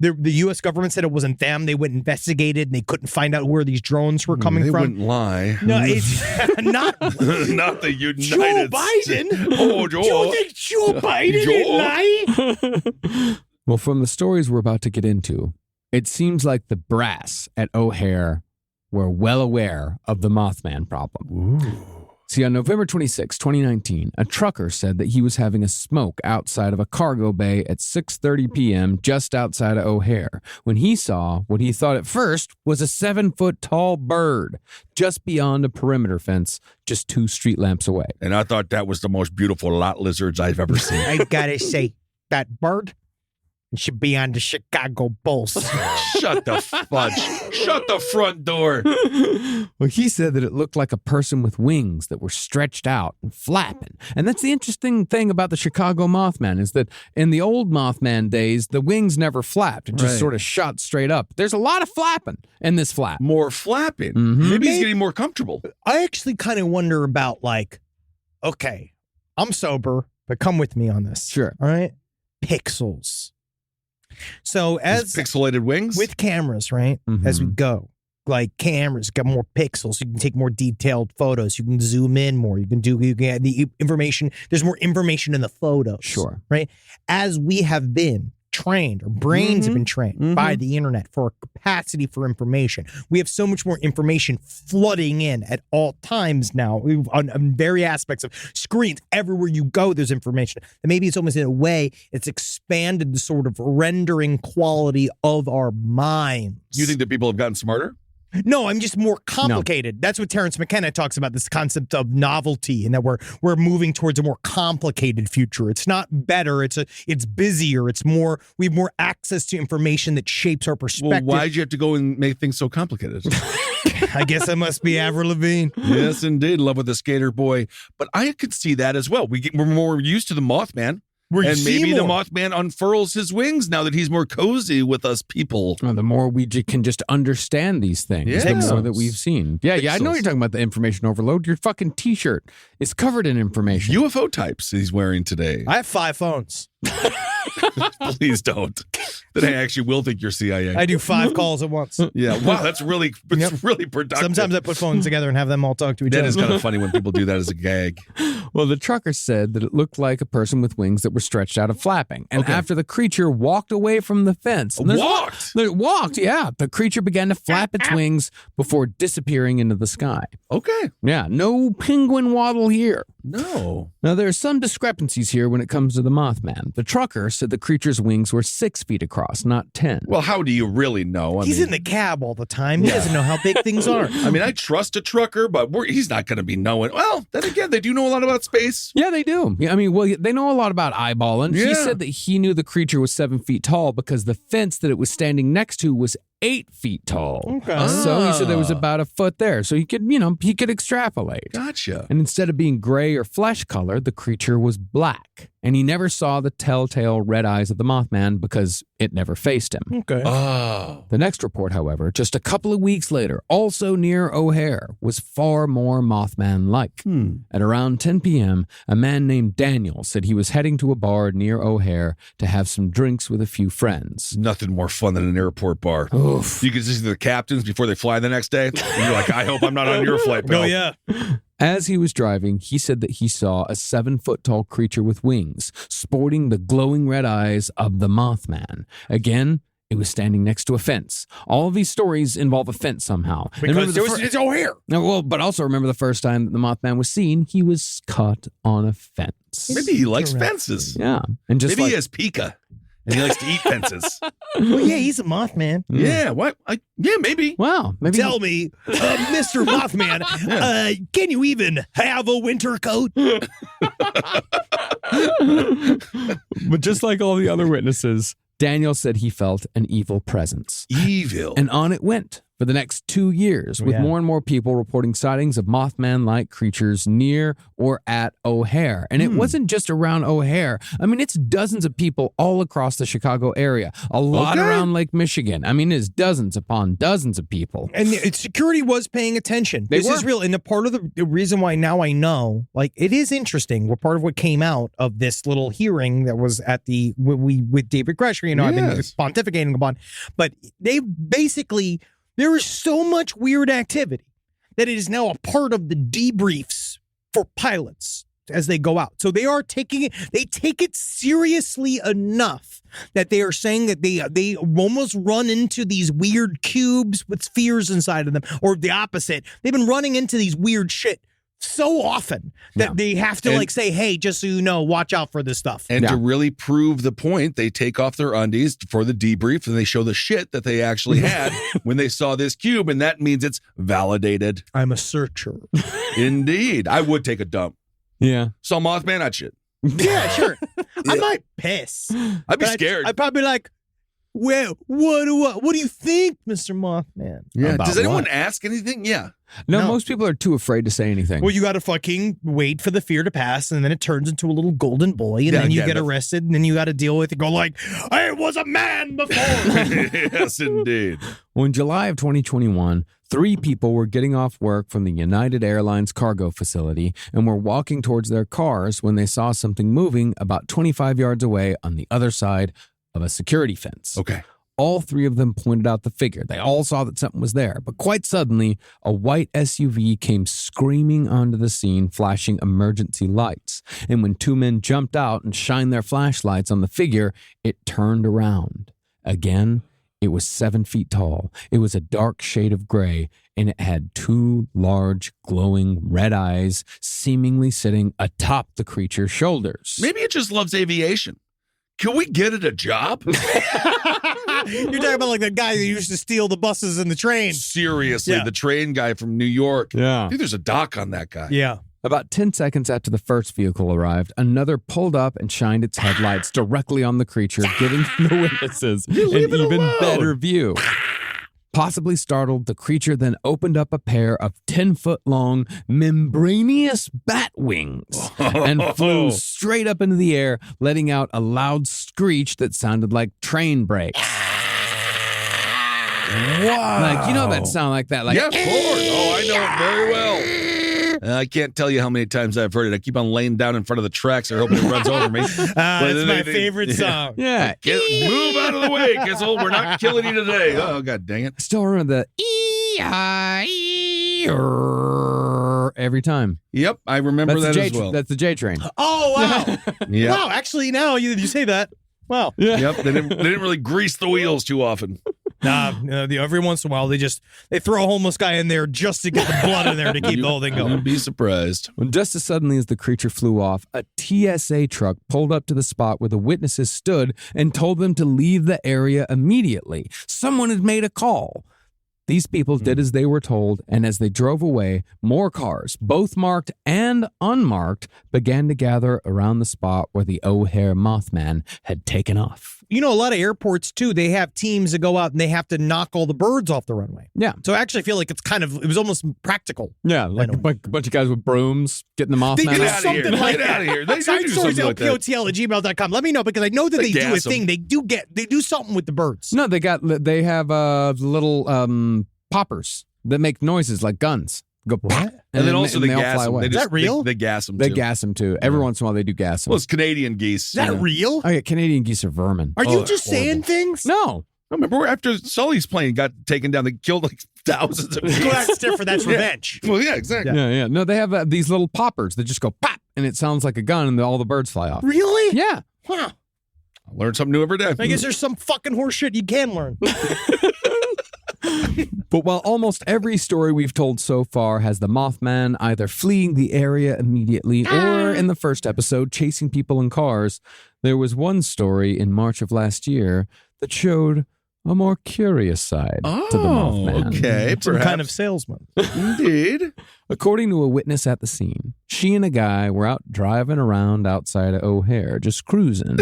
Speaker 1: the U.S. government said it wasn't them. They went investigated and they couldn't find out where these drones were coming from.
Speaker 8: They wouldn't lie.
Speaker 1: No, it's not
Speaker 8: not the United
Speaker 1: Joe Biden. Oh, Joe. Do you think Joe Biden didn't lie?
Speaker 9: Well, from the stories we're about to get into, it seems like the brass at O'Hare were well aware of the Mothman problem.
Speaker 8: Ooh.
Speaker 9: See, on November 26, 2019, a trucker said that he was having a smoke outside of a cargo bay at 6:30 p.m. just outside of O'Hare when he saw what he thought at first was a 7-foot-tall bird just beyond a perimeter fence just 2 street lamps away.
Speaker 8: And I thought that was the most beautiful lot lizards I've ever seen.
Speaker 1: I gotta say, that bird should be on the Chicago Bulls.
Speaker 8: Shut the fudge. Shut the front door.
Speaker 9: Well, he said that it looked like a person with wings that were stretched out and flapping. And that's the interesting thing about the Chicago Mothman is that in the old Mothman days, the wings never flapped. It just sort of shot straight up. There's a lot of flapping in this flap.
Speaker 8: More flapping. Mm-hmm. Maybe he's getting more comfortable.
Speaker 1: I actually kind of wonder about okay, I'm sober, but come with me on this.
Speaker 9: Sure.
Speaker 1: All right? Pixels. So as
Speaker 8: pixelated wings
Speaker 1: with cameras, right? Mm-hmm. As we go, cameras got more pixels. You can take more detailed photos. You can zoom in more. You can get the information. There's more information in the photos.
Speaker 9: Sure.
Speaker 1: Right. As we have been trained, our brains have been trained by the internet for our capacity for information. We have so much more information flooding in at all times now on very aspects of screens. Everywhere you go, there's information. And maybe it's almost in a way, it's expanded the sort of rendering quality of our minds.
Speaker 8: You think that people have gotten smarter?
Speaker 1: No, I'm just more complicated. No. That's what Terrence McKenna talks about, this concept of novelty, and that we're moving towards a more complicated future. It's not better. It's busier. It's more. We have more access to information that shapes our perspective.
Speaker 8: Well, why'd you have to go and make things so complicated?
Speaker 1: I guess I must be Avril Lavigne.
Speaker 8: Yes, indeed. Love with the skater boy. But I could see that as well. We're more used to the Mothman. And maybe the Mothman unfurls his wings now that he's more cozy with us people.
Speaker 9: Well, the more we can just understand these things, the more that we've seen. Yeah, I know you're talking about the information overload. Your fucking T-shirt is covered in information.
Speaker 8: UFO types he's wearing today.
Speaker 1: I have 5 phones.
Speaker 8: Please don't. Then I actually will think you're CIA.
Speaker 1: I do 5 calls at once.
Speaker 8: Yeah. Wow, that's really productive.
Speaker 1: Sometimes I put phones together and have them all talk to each other.
Speaker 8: That is kind of funny when people do that as a gag.
Speaker 9: Well, the trucker said that it looked like a person with wings that were stretched out of flapping. And after the creature walked away from the fence. Walked, yeah. The creature began to flap its wings before disappearing into the sky.
Speaker 8: Okay.
Speaker 9: Yeah, no penguin waddle here.
Speaker 8: No.
Speaker 9: Now, there are some discrepancies here when it comes to the Mothman. The trucker said the creature's wings were 6 feet across, not 10.
Speaker 8: Well, how do you really know?
Speaker 1: He's in the cab all the time. He doesn't know how big things are.
Speaker 8: I mean, I trust a trucker, but he's not going to be knowing. Well, then again, they do know a lot about space.
Speaker 9: Yeah, they do. I mean, they know a lot about eyeballing.
Speaker 8: Yeah.
Speaker 9: He said that he knew the creature was 7 feet tall because the fence that it was standing next to was 8 feet tall.
Speaker 1: Okay.
Speaker 9: So he said there was about a foot there. So he could extrapolate.
Speaker 8: Gotcha.
Speaker 9: And instead of being gray or flesh colored, the creature was black. And he never saw the telltale red eyes of the Mothman because it never faced him.
Speaker 1: Okay.
Speaker 8: Oh.
Speaker 9: The next report, however, just a couple of weeks later, also near O'Hare, was far more Mothman-like. At around 10 p.m., a man named Daniel said he was heading to a bar near O'Hare to have some drinks with a few friends.
Speaker 8: Nothing more fun than an airport bar.
Speaker 9: Oof.
Speaker 8: You can see the captains before they fly the next day. And you're like, I hope I'm not on your flight, pal.
Speaker 1: Oh, yeah.
Speaker 9: As he was driving, he said that he saw a 7-foot-tall creature with wings, sporting the glowing red eyes of the Mothman. Again, it was standing next to a fence. All of these stories involve a fence somehow.
Speaker 1: Because it's O'Hare.
Speaker 9: Well, but also remember the first time that the Mothman was seen, he was caught on a fence.
Speaker 8: Maybe he likes fences.
Speaker 9: Yeah. And just
Speaker 8: maybe he has pica. And he likes to eat fences.
Speaker 1: Well, yeah, he's a Mothman.
Speaker 8: Yeah, what? Yeah, maybe.
Speaker 9: Wow. Maybe
Speaker 1: Tell me, Mr. Mothman, can you even have a winter coat?
Speaker 9: But just like all the other witnesses, Daniel said he felt an evil presence.
Speaker 8: Evil.
Speaker 9: And on it went for the next 2 years, with more and more people reporting sightings of Mothman-like creatures near or at O'Hare. And it wasn't just around O'Hare. I mean, it's dozens of people all across the Chicago area, a lot around Lake Michigan. I mean, it's dozens upon dozens of people.
Speaker 1: And security was paying attention. This is real. And a part of the reason why now I know, like, it is interesting. What part of what came out of this little hearing that was at with David Grush, I've been pontificating upon. But they basically... There is so much weird activity that it is now a part of the debriefs for pilots as they go out. So they take it seriously enough that they are saying that they almost run into these weird cubes with spheres inside of them, or the opposite. They've been running into these weird shit so often that they have to say, hey, just so you know, watch out for this stuff.
Speaker 8: And to really prove the point, they take off their undies for the debrief and they show the shit that they actually had when they saw this cube. And that means it's validated.
Speaker 1: I'm a searcher.
Speaker 8: Indeed. I would take a dump.
Speaker 9: Yeah.
Speaker 8: Saw Mothman, I'd shit.
Speaker 1: Yeah, sure. I might piss.
Speaker 8: I'd be scared.
Speaker 1: I'd probably be like, well, what do you think, Mr. Mothman?
Speaker 8: Yeah. Does anyone ask anything? Yeah.
Speaker 9: No, most people are too afraid to say anything.
Speaker 1: Well, you got to fucking wait for the fear to pass, and then it turns into a little golden boy, and then you get arrested, and then you got to deal with it. Go like, I was a man before.
Speaker 8: Yes, indeed.
Speaker 9: Well, in July of 2021, 3 people were getting off work from the United Airlines cargo facility and were walking towards their cars when they saw something moving about 25 yards away on the other side of a security fence.
Speaker 8: Okay.
Speaker 9: All 3 of them pointed out the figure. They all saw that something was there. But quite suddenly, a white SUV came screaming onto the scene, flashing emergency lights. And when 2 men jumped out and shined their flashlights on the figure, it turned around. Again, it was 7 feet tall. It was a dark shade of gray, and it had 2 large, glowing red eyes seemingly sitting atop the creature's shoulders.
Speaker 8: Maybe it just loves aviation. Can we get it a job?
Speaker 1: You're talking about like the guy that used to steal the buses and the trains.
Speaker 8: Seriously, the train guy from New York.
Speaker 9: Yeah.
Speaker 8: I think there's a doc on that guy.
Speaker 1: Yeah.
Speaker 9: About 10 seconds after the first vehicle arrived, another pulled up and shined its headlights directly on the creature, giving the witnesses an even better view. Possibly startled, the creature then opened up a pair of 10-foot-long membranous bat wings and flew straight up into the air, letting out a loud screech that sounded like train brakes.
Speaker 8: Wow.
Speaker 9: Like, you know that sound like that? Like,
Speaker 8: yeah, of course. Oh, I know it very well. I can't tell you how many times I've heard it. I keep on laying down in front of the tracks. I hope it runs over me.
Speaker 1: That's my favorite song.
Speaker 9: Yeah.
Speaker 8: Move out of the way, Kissel. We're not killing you today. Oh, God dang it.
Speaker 9: Still remember the E-I-E every time.
Speaker 8: Yep, I remember that as well.
Speaker 9: That's the J train.
Speaker 1: Oh, wow.
Speaker 8: Yep.
Speaker 1: Wow, actually, now you say that. Wow.
Speaker 9: Yeah.
Speaker 8: Yep, they didn't really grease the wheels too often.
Speaker 1: Every once in a while, they throw a homeless guy in there just to get the blood in there to keep the whole thing going.
Speaker 8: You'd be surprised.
Speaker 9: When just as suddenly as the creature flew off, a TSA truck pulled up to the spot where the witnesses stood and told them to leave the area immediately. Someone had made a call. These people did as they were told, and as they drove away, more cars, both marked and unmarked, began to gather around the spot where the O'Hare Mothman had taken off.
Speaker 1: You know, a lot of airports, too, they have teams that go out and they have to knock all the birds off the runway.
Speaker 9: Yeah.
Speaker 1: So I actually feel like it was almost practical.
Speaker 9: Yeah, like a bunch of guys with brooms getting the Mothman
Speaker 1: They do
Speaker 9: out.
Speaker 1: something like
Speaker 8: Get out of here. They do
Speaker 1: Side stories
Speaker 8: something like that.
Speaker 1: LPOTL@gmail.com. Let me know, because I know that they do a
Speaker 8: gas 'em.
Speaker 1: thing. They do something with the birds.
Speaker 9: No, they have little poppers that make noises like guns. Go what?
Speaker 8: And then also they
Speaker 9: all
Speaker 8: gas
Speaker 9: fly
Speaker 8: them.
Speaker 9: away.
Speaker 8: They
Speaker 1: Is that real?
Speaker 8: They gas them, too.
Speaker 9: They gas them too. Every once in a while they do gas them.
Speaker 8: Well, it's Canadian geese.
Speaker 1: Is that real?
Speaker 9: Oh yeah, Canadian geese are vermin.
Speaker 1: Are you just saying things?
Speaker 9: No.
Speaker 8: I remember after Sully's plane got taken down, they killed like thousands of geese.
Speaker 1: Well, that's different. That's revenge.
Speaker 8: Well, yeah, exactly.
Speaker 9: Yeah. No, they have these little poppers that just go pop, and it sounds like a gun, and all the birds fly off.
Speaker 1: Really?
Speaker 9: Yeah.
Speaker 1: Huh.
Speaker 8: I learn something new every day.
Speaker 1: I guess there's some fucking horse shit you can learn.
Speaker 9: But while almost every story we've told so far has the Mothman either fleeing the area immediately or in the first episode chasing people in cars, there was one story in March of last year that showed a more curious side to the Mothman.
Speaker 8: Okay,
Speaker 1: Some kind of salesman.
Speaker 8: Indeed.
Speaker 9: According to a witness at the scene, she and a guy were out driving around outside of O'Hare, just cruising.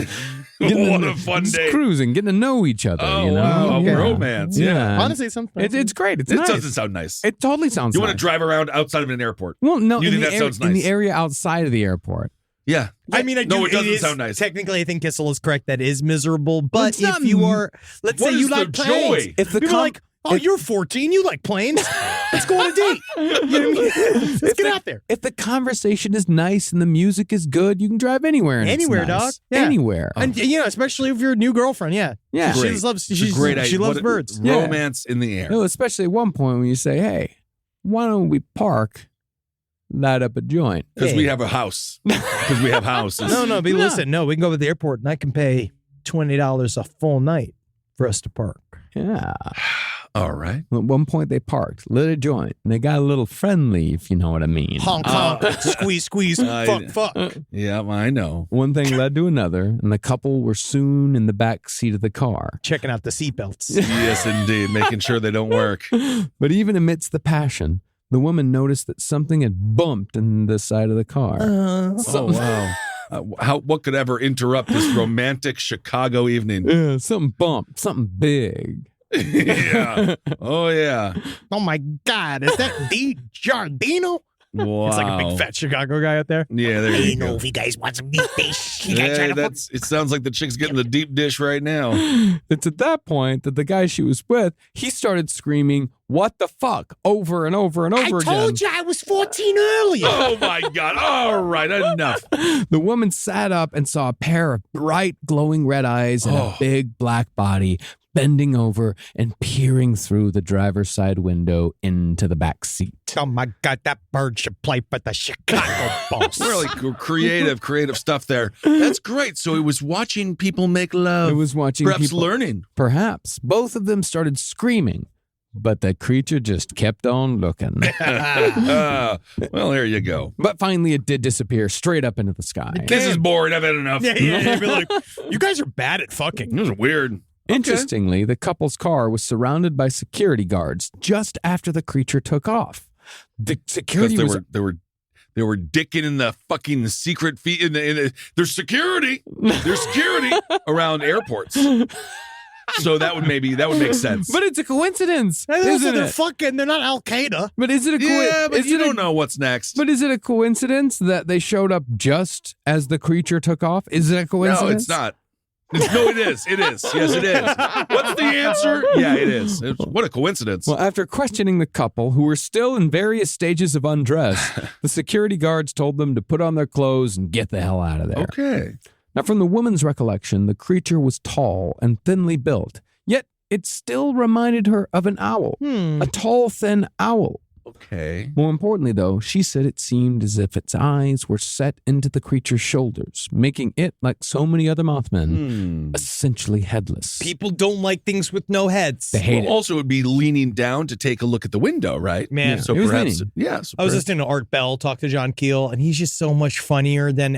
Speaker 8: What a fun day.
Speaker 9: Cruising, getting to know each other.
Speaker 8: Oh,
Speaker 9: you know?
Speaker 8: wow.
Speaker 9: Yeah.
Speaker 8: Romance. Yeah.
Speaker 1: Honestly, something.
Speaker 9: It's great. It's
Speaker 8: It
Speaker 9: nice.
Speaker 8: doesn't sound nice.
Speaker 9: It totally sounds
Speaker 8: You
Speaker 9: nice.
Speaker 8: want to drive around outside of an airport.
Speaker 9: Well, no,
Speaker 8: You
Speaker 9: in
Speaker 8: think
Speaker 9: the
Speaker 8: that sounds
Speaker 9: in the
Speaker 8: nice?
Speaker 9: area outside of the airport.
Speaker 8: Yeah.
Speaker 1: I mean,
Speaker 8: No, it doesn't
Speaker 1: is-
Speaker 8: sound nice.
Speaker 1: Technically, I think Kissel is correct. That is miserable. But
Speaker 9: it's not
Speaker 1: if you are, let's
Speaker 8: What
Speaker 1: say you
Speaker 8: is the
Speaker 1: like planes,
Speaker 8: joy?
Speaker 9: If the
Speaker 1: people are like, oh, you're 14, you like planes. Let's go on a date. You know what I mean? Let's get out there.
Speaker 9: If the conversation is nice and the music is good, you can drive anywhere. And
Speaker 1: Anywhere,
Speaker 9: it's nice.
Speaker 1: dog. Yeah.
Speaker 9: Anywhere.
Speaker 1: And you know, especially if you're a new girlfriend, yeah.
Speaker 9: Yeah.
Speaker 1: She
Speaker 8: Great.
Speaker 1: just loves.
Speaker 8: It's a great idea.
Speaker 1: She loves
Speaker 8: What a-
Speaker 1: birds.
Speaker 9: Yeah.
Speaker 8: Romance in the air.
Speaker 9: No, especially at one point when you say, "Hey, why don't we park, light up a joint?"
Speaker 8: Because we
Speaker 1: Hey.
Speaker 8: have a house. Because we have houses.
Speaker 1: No, but listen, no, we can go to the airport and I can pay $20 a full night for us to park.
Speaker 9: Yeah.
Speaker 8: All right.
Speaker 9: At one point they parked, lit a joint, and they got a little friendly, if you know what I mean.
Speaker 1: Honk, honk, squeeze, fuck.
Speaker 8: Yeah, I know.
Speaker 9: One thing led to another, and the couple were soon in the back seat of the car.
Speaker 1: Checking out the seatbelts.
Speaker 8: Yes, indeed. Making sure they don't work.
Speaker 9: But even amidst the passion, the woman noticed that something had bumped in the side of the car.
Speaker 8: Oh, wow. What could ever interrupt this romantic Chicago evening?
Speaker 9: Yeah, something bumped, something big.
Speaker 8: Yeah. Oh, yeah.
Speaker 1: Oh my God, is that D. Giardino?
Speaker 8: Wow.
Speaker 1: It's like a big fat Chicago guy out there.
Speaker 8: Yeah, there you go.
Speaker 10: if you guys want some deep dish.
Speaker 8: Yeah, it sounds like the chick's getting the deep dish right now.
Speaker 9: It's at that point that the guy she was with, he started screaming, "What the fuck?" over and over and over again.
Speaker 10: I told you I was 14 earlier.
Speaker 8: Oh, my God. All right, enough.
Speaker 9: The woman sat up and saw a pair of bright, glowing red eyes and a big black body bending over and peering through the driver's side window into the back seat.
Speaker 1: Oh my God, that bird should play for the Chicago Bulls.
Speaker 8: Really creative stuff there. That's great. So it was watching people make love.
Speaker 9: It was watching
Speaker 8: Perhaps
Speaker 9: people
Speaker 8: learning.
Speaker 9: Perhaps. Both of them started screaming, but the creature just kept on looking.
Speaker 8: Well, there you go.
Speaker 9: But finally it did disappear straight up into the sky.
Speaker 8: This is boring. I've had enough.
Speaker 1: Yeah. Be like, you guys are bad at fucking.
Speaker 8: This is weird.
Speaker 9: Interestingly, the couple's car was surrounded by security guards just after the creature took off. The security
Speaker 8: Because
Speaker 9: was
Speaker 8: they were dicking in the fucking secret feet. There's security. There's security around airports. So that would make sense.
Speaker 9: But it's a coincidence,
Speaker 1: Also,
Speaker 9: isn't
Speaker 1: they're
Speaker 9: it?
Speaker 1: fucking. They're not Al Qaeda.
Speaker 9: But is it a
Speaker 8: yeah, but
Speaker 9: is
Speaker 8: you
Speaker 9: it
Speaker 8: don't know what's next.
Speaker 9: But is it a coincidence that they showed up just as the creature took off? Is it a coincidence?
Speaker 8: No, it's not. No, it is. It is. Yes, it is. What's the answer? Yeah, it is. What a coincidence.
Speaker 9: Well, after questioning the couple, who were still in various stages of undress, the security guards told them to put on their clothes and get the hell out of there.
Speaker 8: Okay.
Speaker 9: Now, from the woman's recollection, the creature was tall and thinly built, yet it still reminded her of an owl, a tall, thin owl.
Speaker 8: Okay.
Speaker 9: More importantly, though, she said it seemed as if its eyes were set into the creature's shoulders, making it, like so many other Mothmen, essentially headless.
Speaker 1: People don't like things with no heads.
Speaker 9: They hate it.
Speaker 8: Also, it would be leaning down to take a look at the window, right?
Speaker 1: Man,
Speaker 8: So
Speaker 9: it was
Speaker 8: perhaps,
Speaker 9: leaning.
Speaker 8: yeah. So
Speaker 1: I was
Speaker 8: perhaps-
Speaker 1: listening to Art Bell talk to John Keel, and he's just so much funnier than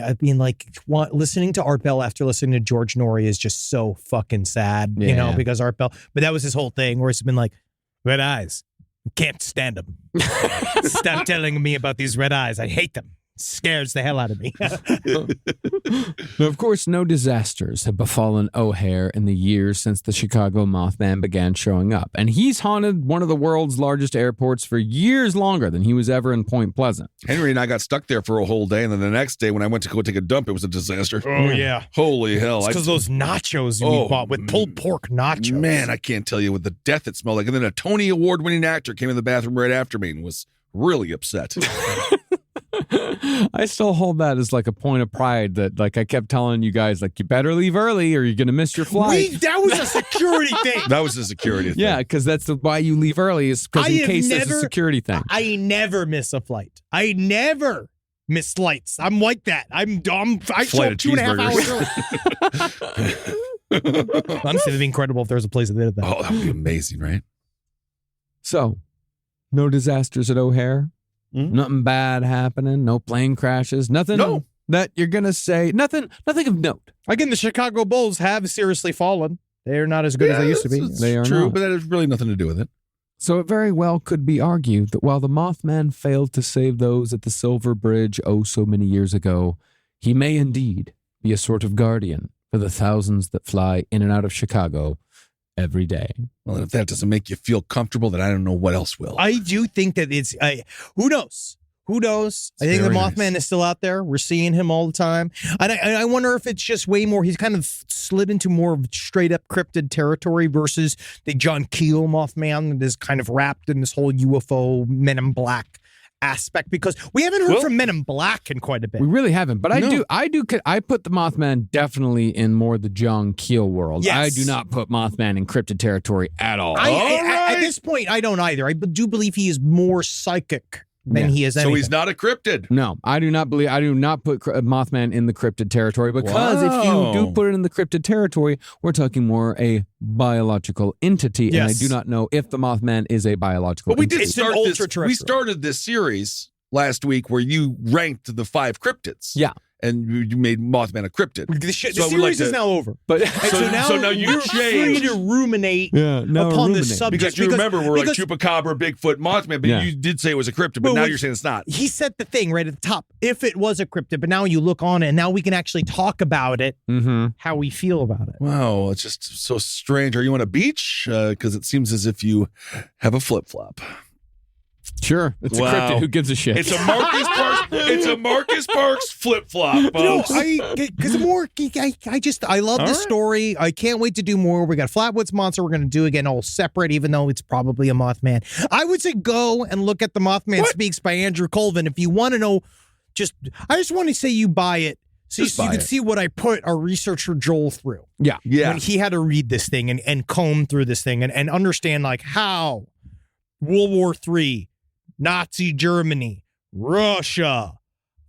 Speaker 1: listening to Art Bell after listening to George Norrie is just so fucking sad, you know,
Speaker 9: Yeah.
Speaker 1: because Art Bell. But that was his whole thing, where he's been like, red eyes, can't stand them. Stop telling me about these red eyes. I hate them. Scares the hell out of me.
Speaker 9: Now, of course, no disasters have befallen O'Hare in the years since the Chicago Mothman began showing up, and he's haunted one of the world's largest airports for years longer than he was ever in Point Pleasant.
Speaker 8: Henry and I got stuck there for a whole day, and then the next day when I went to go take a dump, it was a disaster.
Speaker 1: Oh, yeah.
Speaker 8: Holy hell.
Speaker 1: Because those nachos we bought with pulled pork nachos.
Speaker 8: Man, I can't tell you what the death it smelled like. And then a Tony Award-winning actor came in the bathroom right after me and was really upset.
Speaker 9: I still hold that as like a point of pride that, like, I kept telling you guys, like, you better leave early or you're going to miss your flight.
Speaker 1: That was a security thing.
Speaker 8: That was a security thing.
Speaker 9: Yeah, because that's why you leave early, is because in case there's a security thing.
Speaker 1: I never miss a flight. I never miss flights. I'm like that. I show up 2.5 hours early. Honestly, it'd be incredible if there was a place that did that.
Speaker 8: Oh, that would be amazing, right?
Speaker 9: So, no disasters at O'Hare? Nothing bad happening? No plane crashes? Nothing that you're going to say? Nothing of note?
Speaker 1: Again, the Chicago Bulls have seriously fallen. They're not as good as they used to be.
Speaker 9: They are
Speaker 8: true,
Speaker 9: not.
Speaker 8: but that has really nothing to do with it.
Speaker 9: So it very well could be argued that while the Mothman failed to save those at the Silver Bridge so many years ago, he may indeed be a sort of guardian for the thousands that fly in and out of Chicago every day.
Speaker 8: Well, if that doesn't make you feel comfortable, then I don't know what else will.
Speaker 1: I do think that it's, who knows? Who knows? I think the Mothman is still out there. We're seeing him all the time. And I wonder if it's just way more, he's kind of slid into more of straight up cryptid territory versus the John Keel Mothman that is kind of wrapped in this whole UFO Men in Black aspect, because we haven't heard from Men in Black in quite a bit.
Speaker 9: We really haven't, but I put the Mothman definitely in more the John Keel world.
Speaker 1: Yes.
Speaker 9: I do not put Mothman in cryptid territory at all.
Speaker 1: At this point, I don't either. I do believe he is more psychic than he is anything.
Speaker 8: So he's not a cryptid.
Speaker 9: No, I do not put Mothman in the cryptid territory, because if you do put it in the cryptid territory, we're talking more a biological entity, and I do not know if the Mothman is a biological entity.
Speaker 8: We started this series last week where you ranked the 5 cryptids.
Speaker 9: Yeah.
Speaker 8: And you made Mothman a cryptid.
Speaker 1: The series is now over.
Speaker 9: But
Speaker 8: so now you're
Speaker 1: free to ruminate upon this subject.
Speaker 8: Because you remember we're like Chupacabra, Bigfoot, Mothman, but you did say it was a cryptid, but now you're saying it's not.
Speaker 1: He said the thing right at the top, if it was a cryptid, but now you look on it, and now we can actually talk about it, how we feel about it.
Speaker 8: Wow, it's just so strange. Are you on a beach? Because it seems as if you have a flip-flop.
Speaker 9: Sure, it's a cryptid. Who gives a shit?
Speaker 8: It's a Marcus Parks. It's a Marcus Parks flip flop.
Speaker 1: No, because I love the story. I can't wait to do more. We got Flatwoods Monster. We're going to do again all separate, even though it's probably a Mothman. I would say go and look at the Mothman Speaks by Andrew Colvin if you want to know. I just want to say you buy it. So you can see what I put our researcher Joel through.
Speaker 9: Yeah.
Speaker 1: When he had to read this thing and comb through this thing and understand like how World War III, Nazi Germany, Russia,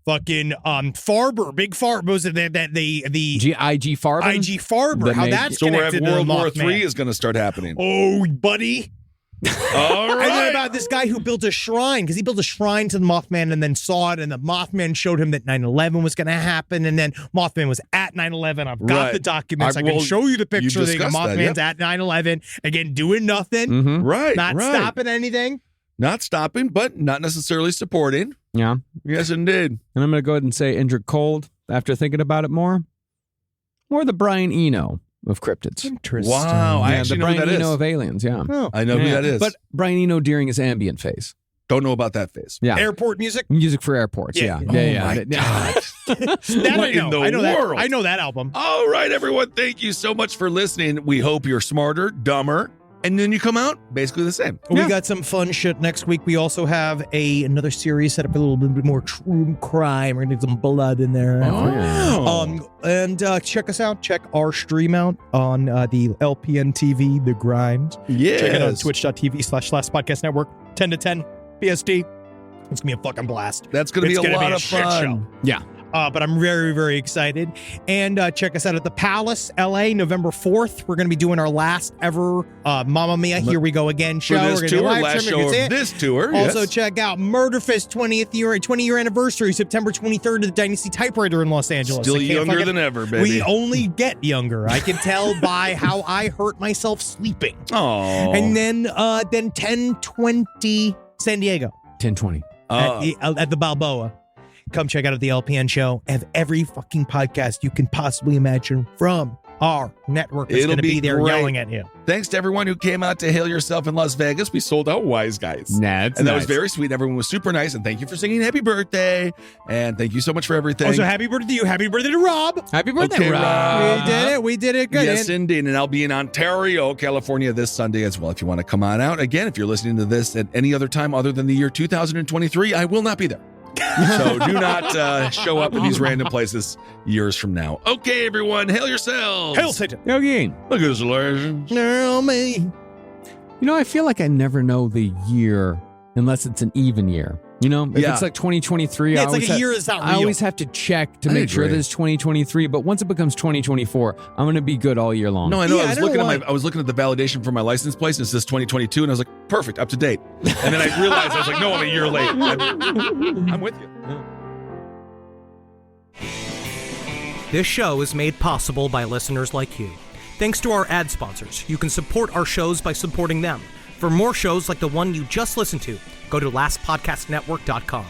Speaker 1: fucking Farber, big Farber, was it the
Speaker 9: IG Farber?
Speaker 1: IG Farber, how that's connected to
Speaker 8: World War
Speaker 1: Mothman.
Speaker 8: III is going to start happening.
Speaker 1: Oh, buddy.
Speaker 8: All right.
Speaker 1: And then about this guy who built a shrine, because he built a shrine to the Mothman and then saw it, and the Mothman showed him that 9/11 was going to happen, and then Mothman was at 9/11. I've got the documents. I can show you the picture. The Mothman's at 9/11, again, doing nothing.
Speaker 8: Right.
Speaker 1: Not stopping anything.
Speaker 8: Not stopping, but not necessarily supporting.
Speaker 9: Yeah.
Speaker 8: Yes, indeed.
Speaker 9: And I'm going to go ahead and say Indrid Cold, after thinking about it more the Brian Eno of cryptids.
Speaker 1: Interesting.
Speaker 8: Wow. I actually
Speaker 9: the
Speaker 8: know
Speaker 9: Brian
Speaker 8: who that
Speaker 9: Eno
Speaker 8: is.
Speaker 9: of aliens, yeah.
Speaker 8: Oh, I know who that is.
Speaker 9: But Brian Eno during his ambient phase.
Speaker 8: Don't know about that phase.
Speaker 9: Yeah.
Speaker 1: Airport music?
Speaker 9: Music for airports, yeah.
Speaker 8: Oh, my God.
Speaker 1: That
Speaker 8: What
Speaker 1: I know.
Speaker 8: in the
Speaker 1: I know
Speaker 8: world?
Speaker 1: that. I know that album.
Speaker 8: All right, everyone. Thank you so much for listening. We hope you're smarter, dumber, and then you come out basically the same.
Speaker 1: We got some fun shit next week. We also have another series set up a little bit more true crime. We're gonna need some blood in there. And check us out. Check our stream out on the LPN TV, The Grind.
Speaker 8: Yes.
Speaker 1: Check it out on twitch.tv/Last Podcast Network, 10 to 10 PST. It's gonna be a fucking blast.
Speaker 8: That's gonna be a lot of
Speaker 1: shit
Speaker 8: fun.
Speaker 1: show.
Speaker 9: Yeah.
Speaker 1: But I'm very, very excited. And check us out at the Palace, LA, November 4th. We're going to be doing our last ever Mamma Mia, Here We Go Again show.
Speaker 8: For this
Speaker 1: We're gonna do
Speaker 8: tour,
Speaker 1: live
Speaker 8: last
Speaker 1: streaming.
Speaker 8: show of this tour.
Speaker 1: Also,
Speaker 8: yes.
Speaker 1: check out Murderfist 20-year anniversary, September 23rd, to the Dynasty Typewriter in Los Angeles.
Speaker 8: Still younger than ever, baby.
Speaker 1: We only get younger. I can tell by how I hurt myself sleeping.
Speaker 8: Oh.
Speaker 1: And then 10/20 San Diego.
Speaker 9: 10/20.
Speaker 1: At the Balboa. Come check out the LPN show. Have every fucking podcast you can possibly imagine from our network is going to be there yelling at you.
Speaker 8: Thanks to everyone who came out to Hail Yourself in Las Vegas. We sold out Wise Guys.
Speaker 9: That
Speaker 8: was very sweet. Everyone was super nice. And thank you for singing Happy Birthday. And thank you so much for everything.
Speaker 1: Also, happy birthday to you. Happy birthday to Rob.
Speaker 9: Happy birthday, Rob.
Speaker 1: We did it. Good.
Speaker 8: Yes, indeed. And I'll be in Ontario, California this Sunday as well. If you want to come on out. Again, if you're listening to this at any other time other than the year 2023, I will not be there. So do not show up in these random places years from now. Okay, everyone, hail yourselves.
Speaker 1: Hail Satan.
Speaker 9: Hail Gain.
Speaker 8: Look at this legend.
Speaker 1: Hail me.
Speaker 9: I feel like I never know the year unless it's an even year. You know, if it's like 2023,
Speaker 1: Yeah, it's like a year is not real.
Speaker 9: I always have to check to make sure that it's 2023. But once it becomes 2024, I'm going to be good all year long.
Speaker 8: No, I know. I was looking at the validation for my license plate, and it says 2022, and I was like, perfect, up to date. And then I realized I was like, no, I'm a year late. I'm with you.
Speaker 14: This show is made possible by listeners like you. Thanks to our ad sponsors, you can support our shows by supporting them. For more shows like the one you just listened to, go to lastpodcastnetwork.com.